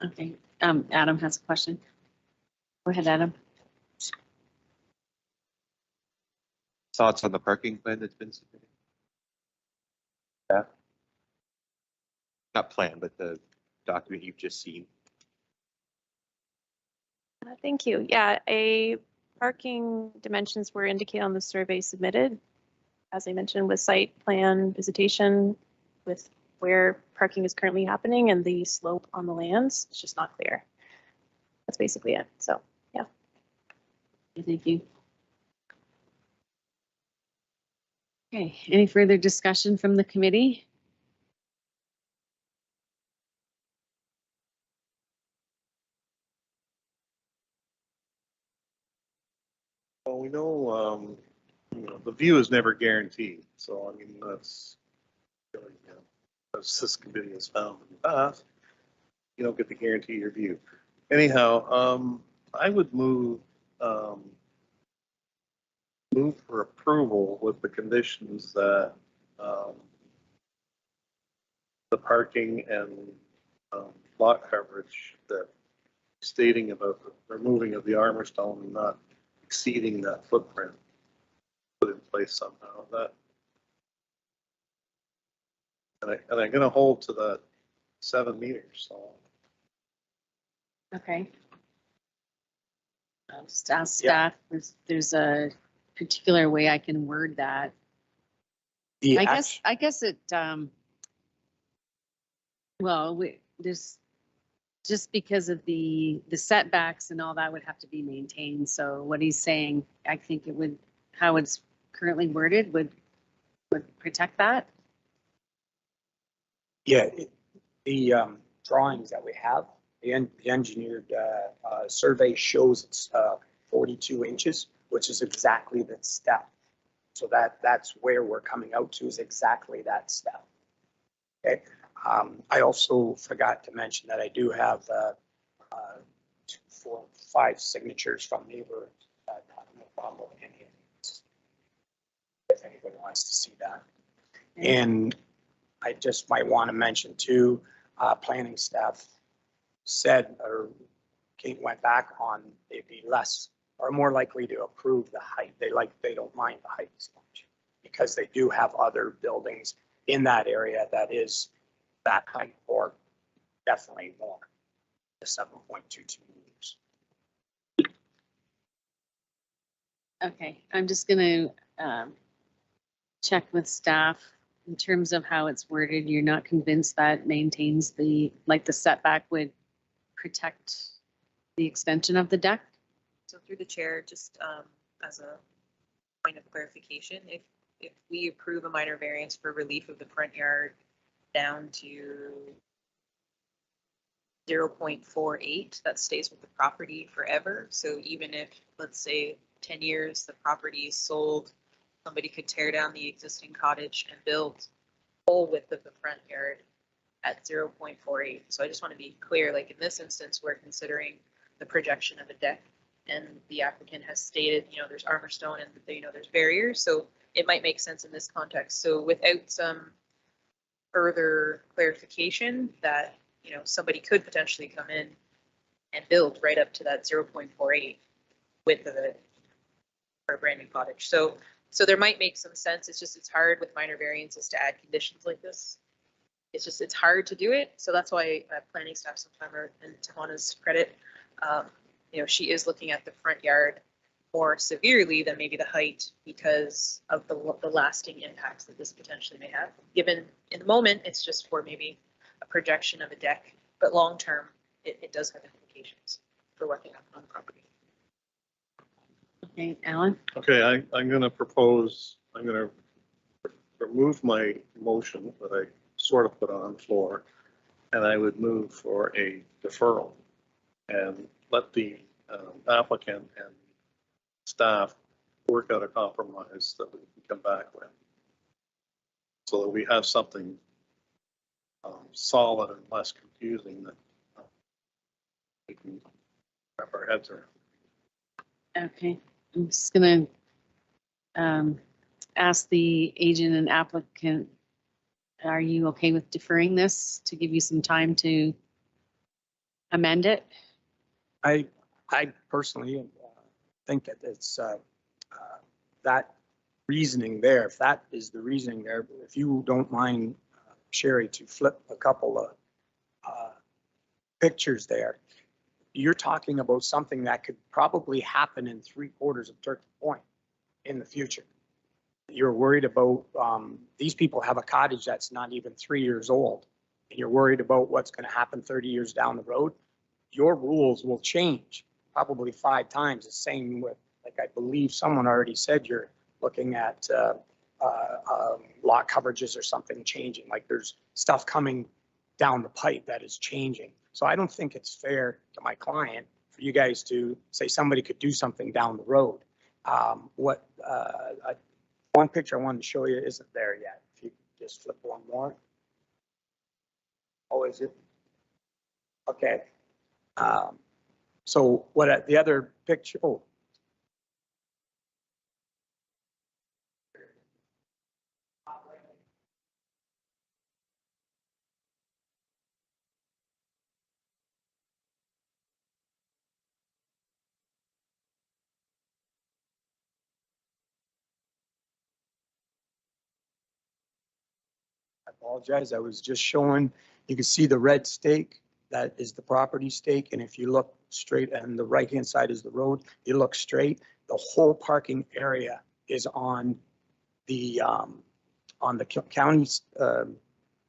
Okay, Adam has a question. Go ahead, Adam. Thoughts on the parking plan that's been submitted? Yeah. Not plan, but the document you've just seen. Thank you. Yeah, parking dimensions were indicated on the survey submitted. As I mentioned, with site plan visitation, with where parking is currently happening and the slope on the lands, it's just not clear. That's basically it. So, yeah. Thank you. Okay, any further discussion from the committee? Well, we know, you know, the view is never guaranteed. So, I mean, that's really, you know, as this committee has found in the past, you don't get to guarantee your view. Anyhow, I would move for approval with the conditions that the parking and lot coverage that stating about the removing of the armor stone and not exceeding that footprint put in place somehow. That and I'm going to hold to that 7 meters. So. Okay. I'll just ask staff if there's a particular way I can word that. I guess it, well, there's just because of the setbacks and all that would have to be maintained. So what he's saying, I think it would, how it's currently worded would protect that. Yeah, the drawings that we have, the engineered survey shows it's 42 inches, which is exactly the step. So that's where we're coming out to, is exactly that step. Okay. I also forgot to mention that I do have 2, 4, 5 signatures from neighbors that have no problem with any of these, if anybody wants to see that. Okay. And I just might want to mention too, planning staff said or went back on they'd be less or more likely to approve the height. They don't mind the height so much because they do have other buildings in that area that is that height or definitely more, the 7.22 meters. Okay, I'm just gonna check with staff in terms of how it's worded. You're not convinced that maintains the setback would protect the extension of the deck? So through the chair, just as a point of clarification, if we approve a minor variance for relief of the front yard down to 0.48, that stays with the property forever. So even if, let's say, 10 years, the property is sold, somebody could tear down the existing cottage and build full width of the front yard at 0.48. So I just want to be clear, like in this instance, we're considering the projection of a deck and the applicant has stated, you know, there's armor stone and, you know, there's barriers. So it might make sense in this context. So without some further clarification that, you know, somebody could potentially come in and build right up to that 0.48 width of it for a brand new cottage. So there might make some sense. It's just, it's hard with minor variances to add conditions like this. It's just, it's hard to do it. So that's why planning staff sometimes, and to Hannah's credit, you know, she is looking at the front yard more severely than maybe the height because of the lasting impacts that this potentially may have. Given in the moment, it's just for maybe a projection of a deck, but long term, it does have implications for working on the property. Okay, Alan? Okay, I'm going to propose, I'm going to remove my motion that I sort of put on the floor, and I would move for a deferral and let the applicant and staff work out a compromise that we can come back with so that we have something solid and less confusing that we can wrap our heads around. Okay, I'm just gonna ask the agent and applicant, are you okay with deferring this to give you some time to amend it? I personally think that it's that reasoning there, if that is the reasoning there, if you don't mind, Sherry, to flip a couple of pictures there, you're talking about something that could probably happen in 3/4 of Turkey Point in the future. You're worried about, these people have a cottage that's not even 3 years old, and you're worried about what's going to happen 30 years down the road. Your rules will change probably 5 times. The same with, like, I believe someone already said, you're looking at lot coverages or something changing. Like, there's stuff coming down the pipe that is changing. So I don't think it's fair to my client for you guys to say somebody could do something down the road. One picture I wanted to show you isn't there yet. If you could just flip one more. Oh, is it? Okay. So what the other picture? Oh. I apologize. I was just showing, you can see the red stake. That is the property stake. And if you look straight, and the right-hand side is the road, you look straight, the whole parking area is on the county's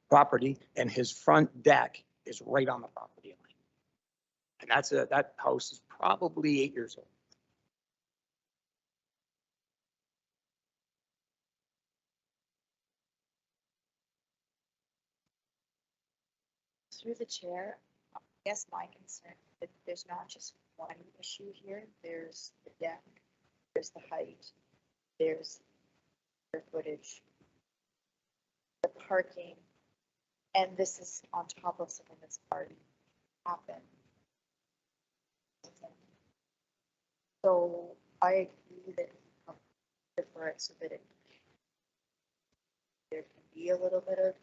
property, and his front deck is right on the property line. And that house is probably 8 years old. Through the chair, I guess my concern that there's not just one issue here. There's the deck, there's the height, there's square footage, the parking, and this is on top of something that's already happened. So I agree that for it so that there can be a little bit of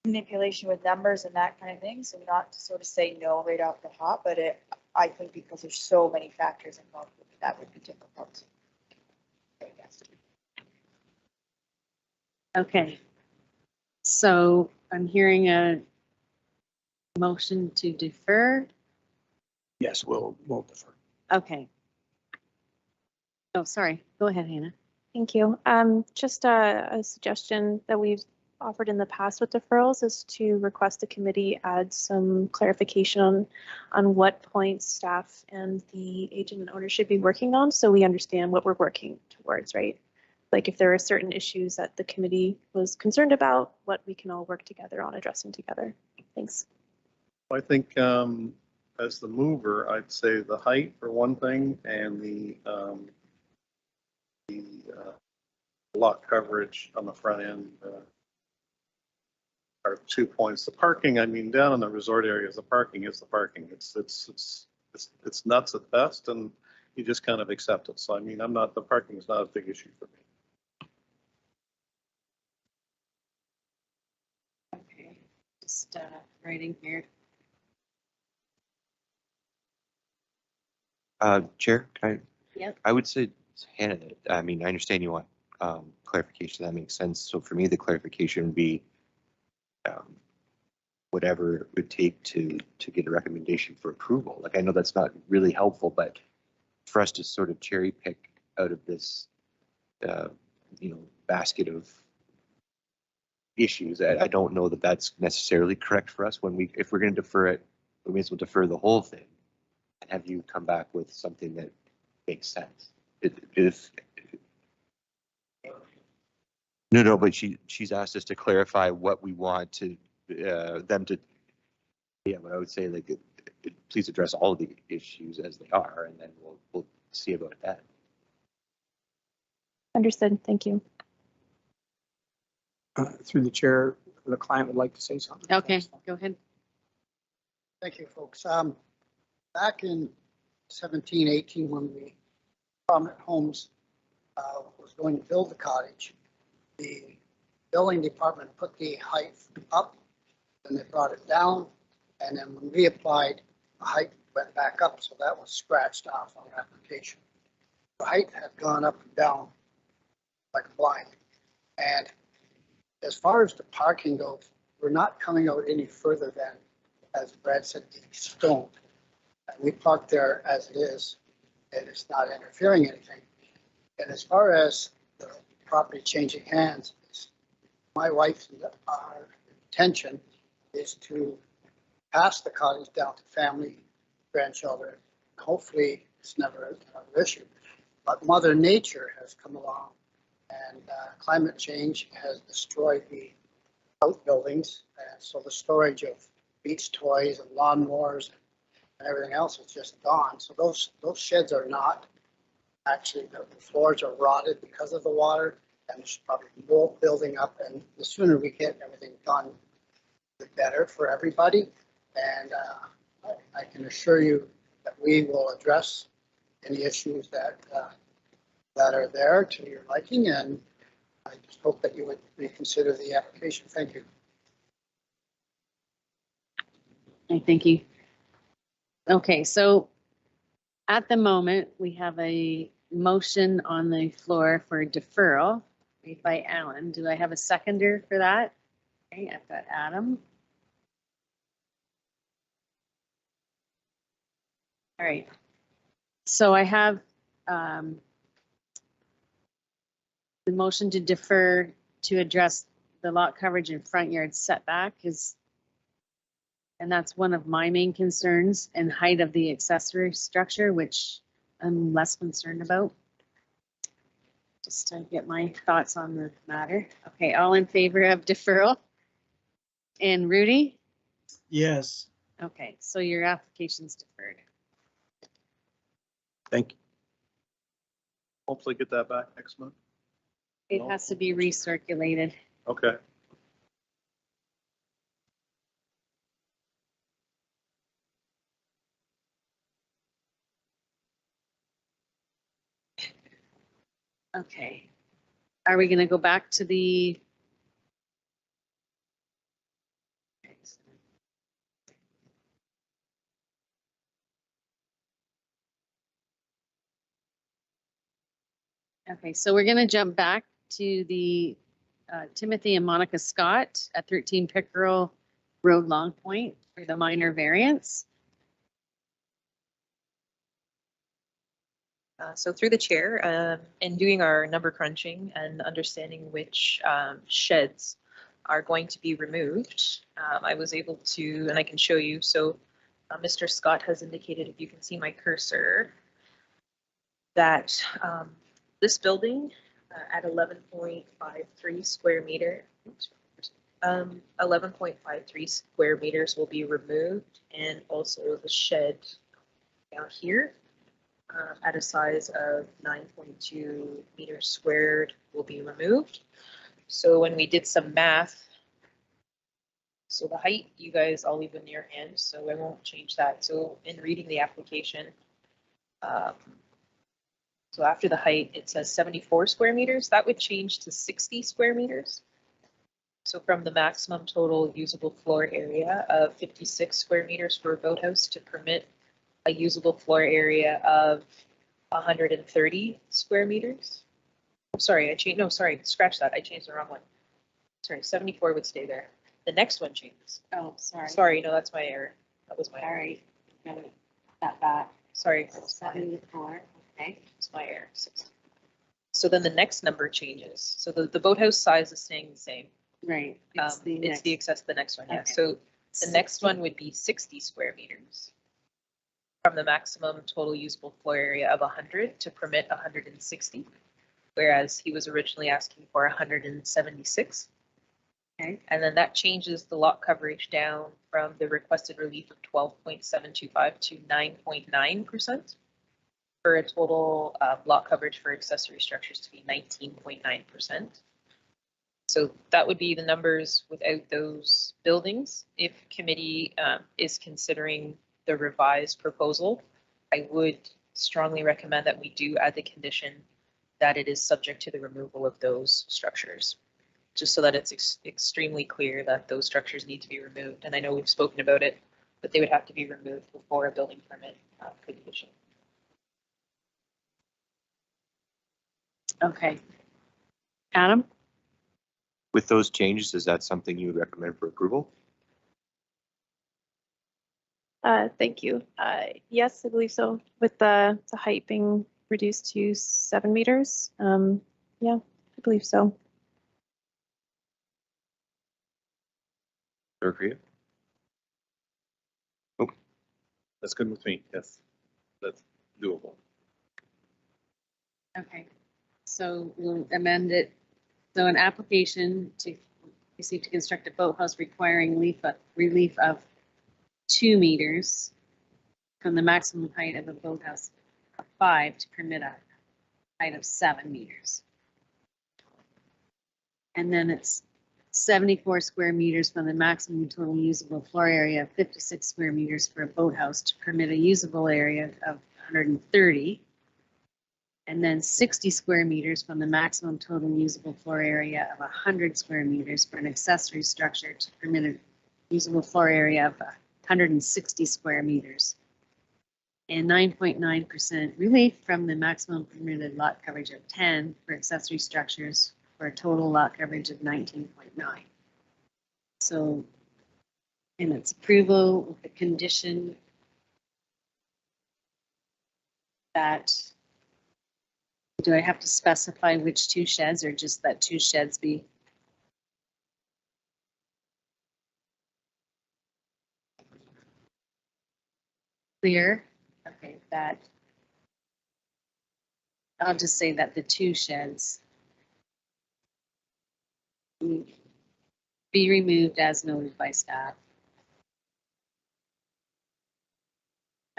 manipulation with numbers and that kind of thing. So not to sort of say no right off the hop, but I think because there's so many factors involved, that would be difficult. I guess. Okay. So I'm hearing a motion to defer. Yes, we'll defer. Okay. Oh, sorry. Go ahead, Hannah. Thank you. Just a suggestion that we've offered in the past with deferrals is to request the committee add some clarification on what points staff and the agent and owner should be working on, so we understand what we're working towards, right? Like if there are certain issues that the committee was concerned about, what we can all work together on addressing together. Thanks. I think as the mover, I'd say the height for one thing, and the lot coverage on the front end are 2 points. The parking, I mean, down in the resort areas, the parking is the parking. It's nuts at best, and you just kind of accept it. So I mean, the parking is not a big issue for me. Okay, just writing here. Chair, can Yep. I would say, Hannah, I mean, I understand you want clarification. That makes sense. So for me, the clarification would be whatever it would take to get a recommendation for approval. Like, I know that's not really helpful, but for us to sort of cherry pick out of this, basket of issues, I don't know that that's necessarily correct for us. If we're going to defer it, we may as well defer the whole thing and have you come back with something that makes sense. No, but she's asked us to clarify what we want to them to. Yeah, but I would say, like, please address all of the issues as they are, and then we'll see about that. Understood. Thank you. Through the chair, the client would like to say something. Okay, go ahead. Thank you, folks. Back in 17, 18, when we Prominent Homes was going to build the cottage, the building department put the height up, then they brought it down, and then when we applied, the height went back up, so that was scratched off on the application. The height had gone up and down like a blind. And as far as the parking goes, we're not coming out any further than, as Brad said, the stone. And we park there as it is, and it's not interfering anything. And as far as the property changing hands, my wife's our intention is to pass the cottage down to family, grandchildren. Hopefully, it's never an issue. But Mother Nature has come along, and climate change has destroyed the outbuildings, and so the storage of beach toys and lawnmowers and everything else is just gone. So those sheds are not actually, the floors are rotted because of the water, and there's probably mold building up. And the sooner we get everything done, the better for everybody. And I can assure you that we will address any issues that are there to your liking, and I just hope that you would reconsider the application. Thank you. Thank you. Okay, so at the moment, we have a motion on the floor for deferral made by Alan. Do I have a seconder for that? Okay, I've got Adam. All right. So I have the motion to defer to address the lot coverage and front yard setback is, and that's one of my main concerns, and height of the accessory structure, which I'm less concerned about. Just to get my thoughts on the matter. Okay, all in favor of deferral? And Rudy? Yes. Okay, so your application's deferred. Thank you. Hopefully get that back next month. It No. has to be recirculated. Okay. Okay. Are we gonna go back to the? Okay, so we're gonna jump back to the Timothy and Monica Scott at 13 Pickerel Road, Long Point for the minor variance. So through the chair, in doing our number crunching and understanding which sheds are going to be removed, I was able to, and I can show you. So Mr. Scott has indicated, if you can see my cursor, that this building at 11.53 square meter, 11.53 square meters will be removed, and also the shed down here at a size of 9.2 meters squared will be removed. So when we did some math, so the height, you guys, I'll leave in your hands, so I won't change that. So in reading the application, so after the height, it says 74 square meters. That would change to 60 square meters. So from the maximum total usable floor area of 56 square meters for a boathouse to permit a usable floor area of 130 square meters. I'm sorry, I changed, no, sorry, scratch that. I changed the wrong one. Sorry, 74 would stay there. The next one changes. Oh, sorry. Sorry, no, that's my error. That was my All error. right. Got that back. Sorry. 74. Okay. It's my error. So then the next number changes. So the boathouse size is staying the same. Right. It's the next one, yeah. Okay. So the next one would be 60 square meters from the maximum total usable floor area of 100 to permit 160, whereas he was originally asking for 176. Okay. And then that changes the lot coverage down from the requested relief of 12.725 to 9.9%. For a total lot coverage for accessory structures to be 19.9%. So that would be the numbers without those buildings. If committee is considering the revised proposal, I would strongly recommend that we do add the condition that it is subject to the removal of those structures, just so that it's extremely clear that those structures need to be removed. And I know we've spoken about it, but they would have to be removed before a building permit could be issued. Okay. Adam? With those changes, is that something you would recommend for approval? Thank you. Yes, I believe so. With the height being reduced to 7 meters. Yeah, I believe so. Work for you? That's good with me. Yes, that's doable. Okay. So we'll amend it. So an application to receive to construct a boathouse requiring relief of 2 meters from the maximum height of a boathouse of 5 to permit a height of 7 meters. And then it's 74 square meters from the maximum total usable floor area of 56 square meters for a boathouse to permit a usable area of 130. And then 60 square meters from the maximum total usable floor area of 100 square meters for an accessory structure to permit a usable floor area of 160 square meters. And 9.9% relief from the maximum permitted lot coverage of 10 for accessory structures for a total lot coverage of 19.9. So, in its approval with the condition that, do I have to specify which 2 sheds or just that 2 sheds be? Clear? Okay, that. I'll just say that the 2 sheds be removed as noted by staff.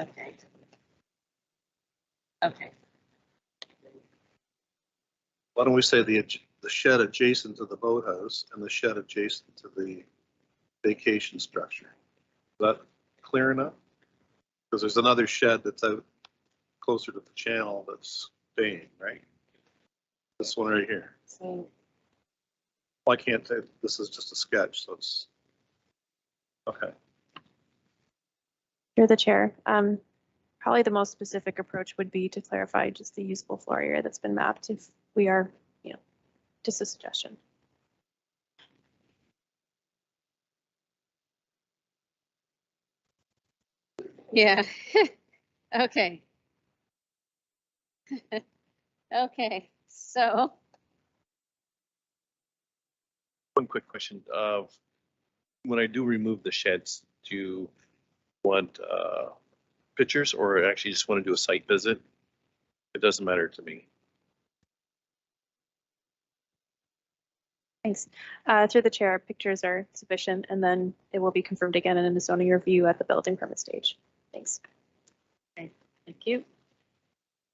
Okay. Okay. Why don't we say the shed adjacent to the boathouse and the shed adjacent to the vacation structure? Is that clear enough? Because there's another shed that's out closer to the channel that's staying, right? This one right here. So Why can't they, this is just a sketch, so it's, okay. You're the chair. Probably the most specific approach would be to clarify just the usable floor area that's been mapped if we are, just a suggestion. yeah. Okay. Okay, so One quick question of when I do remove the sheds, do you want pictures or actually just want to do a site visit? It doesn't matter to me. Thanks. Through the chair, pictures are sufficient, and then it will be confirmed again in the zoning review at the building permit stage. Thanks. okay, thank you.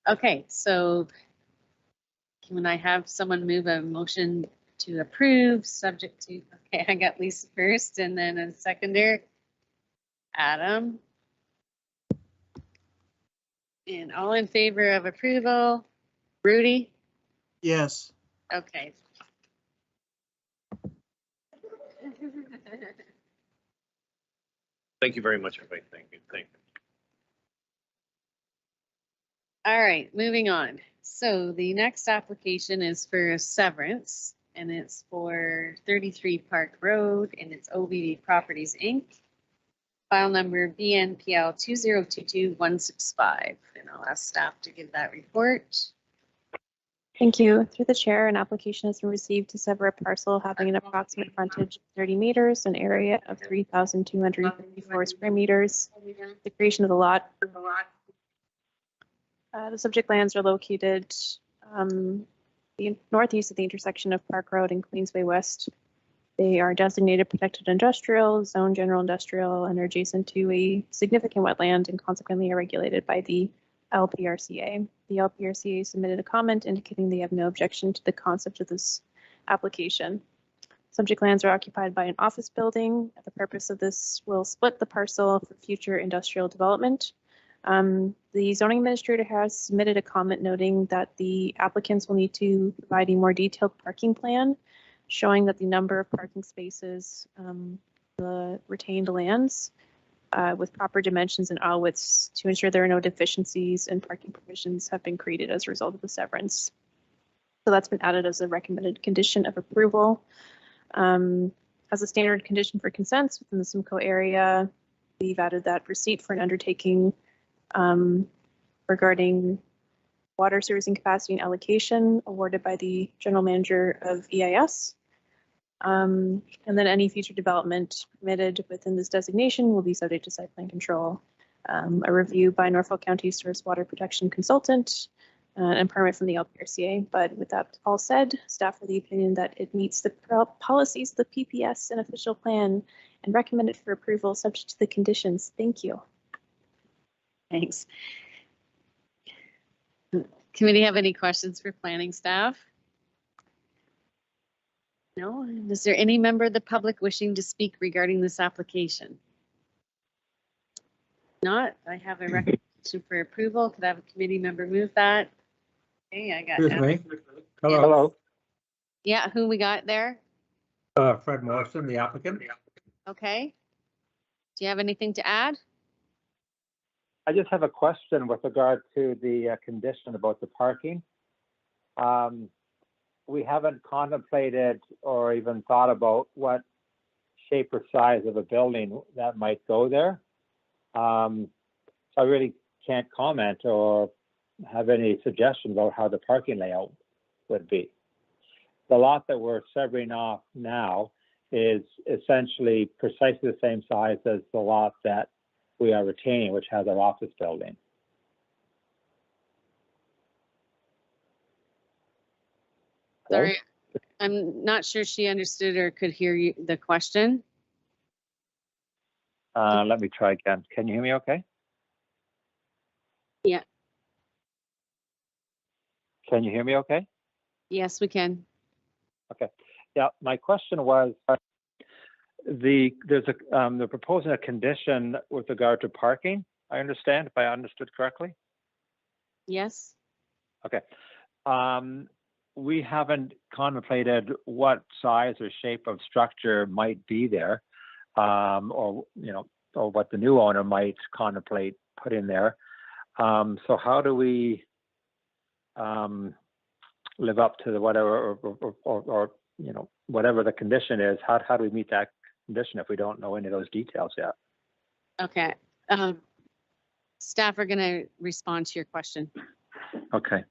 Okay, so can I have someone move a motion to approve subject to, okay, I got Lisa first and then a seconder. Adam. And all in favor of approval? Rudy? Yes. Okay. Thank you very much, everybody. Thank you. Thank you. All right, moving on. So the next application is for Severance, and it's for 33 Park Road, and it's OVD Properties, Inc. File number BNPL 2022165, and I'll ask staff to give that report. Thank you. Through the chair, an application has been received to sever a parcel having an approximate frontage of 30 meters, an area of 3,254 square meters. The creation of the lot. The subject lands are located the northeast of the intersection of Park Road and Queensway West. They are designated protected industrial, zone general industrial, and are adjacent to a significant wetland and consequently are regulated by the LPRCA. The LPRCA submitted a comment indicating they have no objection to the concept of this application. Subject lands are occupied by an office building. The purpose of this will split the parcel for future industrial development. The zoning administrator has submitted a comment noting that the applicants will need to provide a more detailed parking plan showing that the number of parking spaces, the retained lands with proper dimensions and aisle widths to ensure there are no deficiencies and parking provisions have been created as a result of the severance. So that's been added as a recommended condition of approval. As a standard condition for consents within the Simcoe area, we've added that receipt for an undertaking regarding water, sewers, and capacity and allocation awarded by the general manager of EIS. And then any future development permitted within this designation will be subject to site plan control, a review by Norfolk County Source Water Protection Consultant, and permit from the LPRCA. But with that all said, staff are the opinion that it meets the policies, the PPS and official plan, and recommended for approval subject to the conditions. Thank you. Thanks. Committee have any questions for planning staff? No? Is there any member of the public wishing to speak regarding this application? Not, I have a recommendation for approval. Could I have a committee member move that? Okay, I got Excuse me. Hello. Yeah, who we got there? Fred Morrison, the applicant. Okay. Do you have anything to add? I just have a question with regard to the condition about the parking. We haven't contemplated or even thought about what shape or size of a building that might go there. So I really can't comment or have any suggestions about how the parking layout would be. The lot that we're severing off now is essentially precisely the same size as the lot that we are retaining, which has our office building. Sorry, I'm not sure she understood or could hear you, the question. Let me try again. Can you hear me okay? Yeah. Can you hear me okay? Yes, we can. Okay. Yeah, my question was, they're proposing a condition with regard to parking, I understand, if I understood correctly? Yes. Okay. We haven't contemplated what size or shape of structure might be there, or what the new owner might contemplate put in there. So how do we live up to the whatever or whatever the condition is? How do we meet that condition if we don't know any of those details yet? Okay. Staff are going to respond to your question. Okay.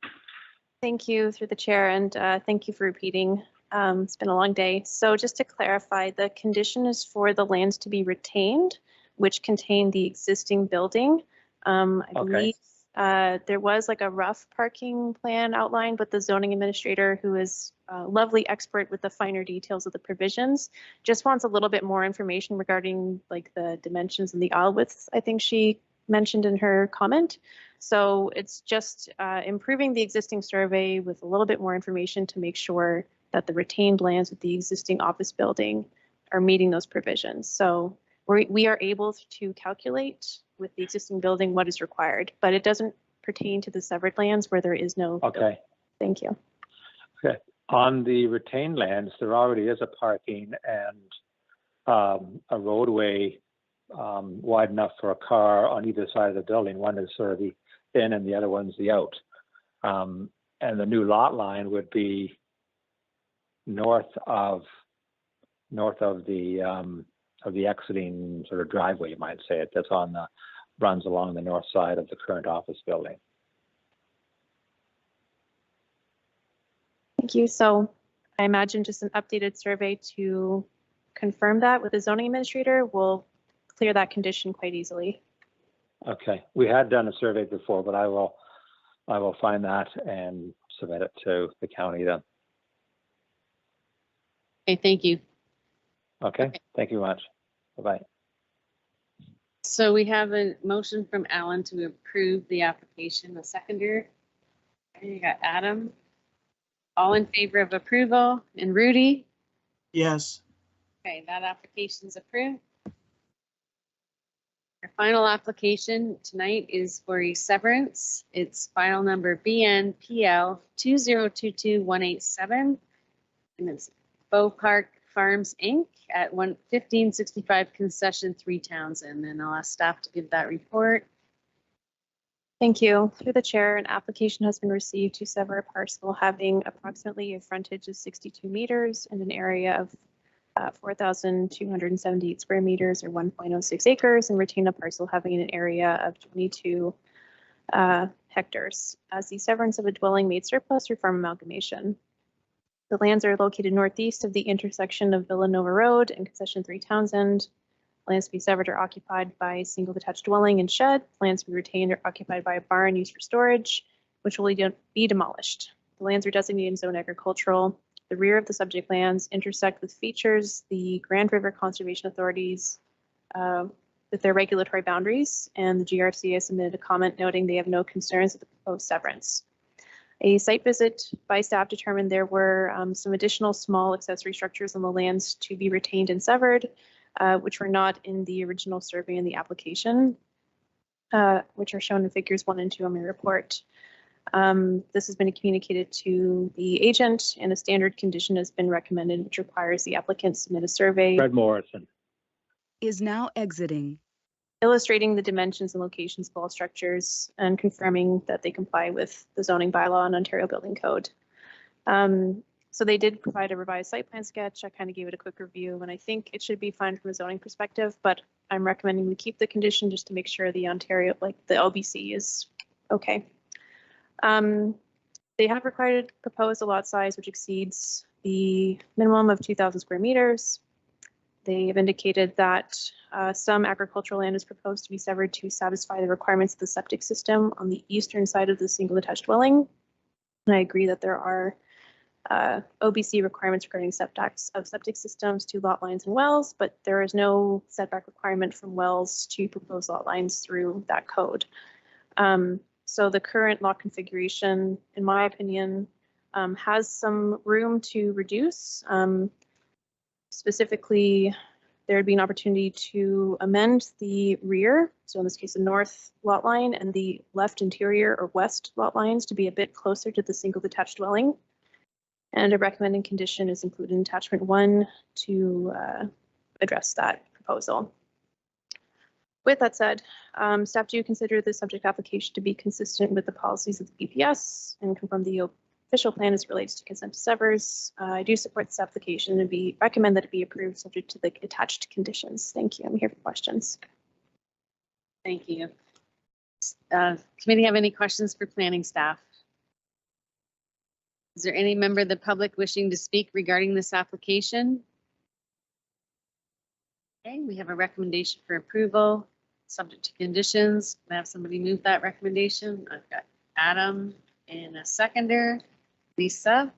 Thank you through the chair, and thank you for repeating. It's been a long day. So just to clarify, the condition is for the lands to be retained, which contain the existing building. I believe there was like a rough parking plan outlined, but the zoning administrator, who is a lovely expert with the finer details of the provisions, just wants a little bit more information regarding like the dimensions and the aisle widths, I think she mentioned in her comment. So it's just improving the existing survey with a little bit more information to make sure that the retained lands with the existing office building are meeting those provisions. So we are able to calculate with the existing building what is required, but it doesn't pertain to the severed lands where there is no. Okay. Thank you. Okay. On the retained lands, there already is a parking and a roadway wide enough for a car on either side of the building. One is sort of the in and the other one's the out. And the new lot line would be north of the exiting sort of driveway, you might say it, that's runs along the north side of the current office building. Thank you. So I imagine just an updated survey to confirm that with the zoning administrator will clear that condition quite easily. Okay, we had done a survey before, but I will find that and submit it to the county then. Okay, thank you. Okay. Thank you very much. Bye-bye. So we have a motion from Alan to approve the application, a seconder. And you got Adam. All in favor of approval, and Rudy? yes, Okay, that application's approved. Our final application tonight is for a severance. It's file number BNPL 2022187. And it's Bow Park Farms, Inc. at 1565 Concession 3 Townsend. And I'll ask staff to give that report. Thank you. Through the chair, an application has been received to sever a parcel having approximately a frontage of 62 meters and an area of 4,278 square meters or 1.06 acres, and retain a parcel having an area of 22 hectares as the severance of a dwelling made surplus or farm amalgamation. The lands are located northeast of the intersection of Villanova Road and Concession 3 Townsend. Lands to be severed are occupied by a single detached dwelling and shed. Lands to be retained are occupied by a barn used for storage, which will be demolished. The lands are designated in zone agricultural. The rear of the subject lands intersect with features the Grand River Conservation Authorities with their regulatory boundaries, and the GRC has submitted a comment noting they have no concerns with the proposed severance. A site visit by staff determined there were some additional small accessory structures on the lands to be retained and severed, which were not in the original survey in the application, which are shown in figures 1 and 2 on my report. This has been communicated to the agent, and a standard condition has been recommended, which requires the applicant submit a survey Fred Morrison is now exiting. illustrating the dimensions and locations of all structures and confirming that they comply with the zoning bylaw and Ontario Building Code. So they did provide a revised site plan sketch. I kind of gave it a quick review, and I think it should be fine from a zoning perspective, but I'm recommending we keep the condition just to make sure the Ontario, like the LBC, is okay. They have proposed a lot size which exceeds the minimum of 2,000 square meters. They have indicated that some agricultural land is proposed to be severed to satisfy the requirements of the septic system on the eastern side of the single detached dwelling. And I agree that there are OBC requirements regarding setbacks of septic systems to lot lines and wells, but there is no setback requirement from wells to proposed lot lines through that code. So the current lot configuration, in my opinion, has some room to reduce. Specifically, there would be an opportunity to amend the rear, so in this case, the north lot line, and the left interior or west lot lines to be a bit closer to the single detached dwelling. And a recommended condition is included in attachment 1 to address that proposal. With that said, staff do consider the subject application to be consistent with the policies of the BPS and confirm the official plan as relates to consent to severs. I do support this application and recommend that it be approved subject to the attached conditions. Thank you. I'm here for questions. Thank you. Committee have any questions for planning staff? Is there any member of the public wishing to speak regarding this application? Okay, we have a recommendation for approval, subject to conditions. Can I have somebody move that recommendation? I've got Adam and a seconder, Lisa.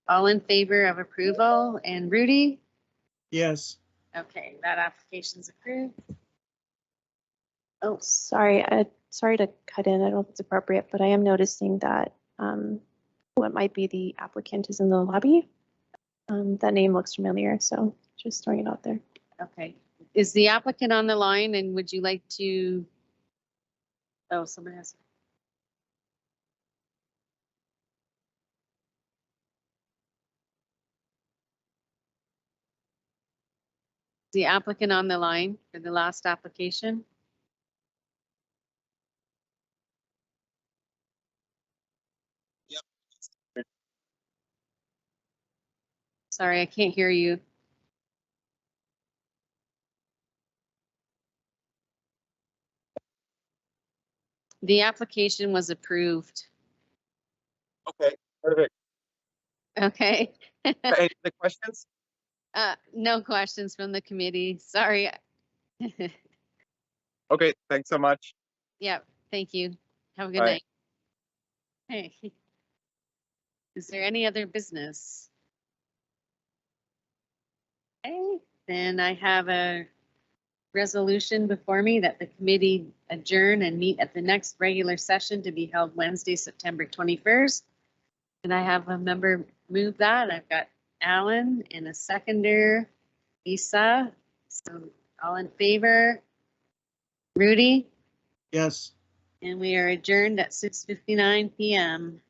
All in favor of approval, and Rudy? yes, Okay, that application's approved. Oh, sorry. Sorry to cut in. I don't know if it's appropriate, but I am noticing that what might be the applicant is in the lobby. That name looks familiar, so just throwing it out there. Okay, is the applicant on the line, and would you like to? Oh, somebody has. The applicant on the line for the last application? Yep. Sorry, I can't hear you. The application was approved. Okay, perfect. Okay. Any other questions? No questions from the committee. Sorry. Okay, thanks so much. Yeah, thank you. Have a good Bye. night. Hey. Is there any other business? Okay, then I have a resolution before me that the committee adjourn and meet at the next regular session to be held Wednesday, September 21st. And I have a member move that. I've got Alan, and a seconder, Lisa. So all in favor? Rudy? Yes. And we are adjourned at 6:59 PM.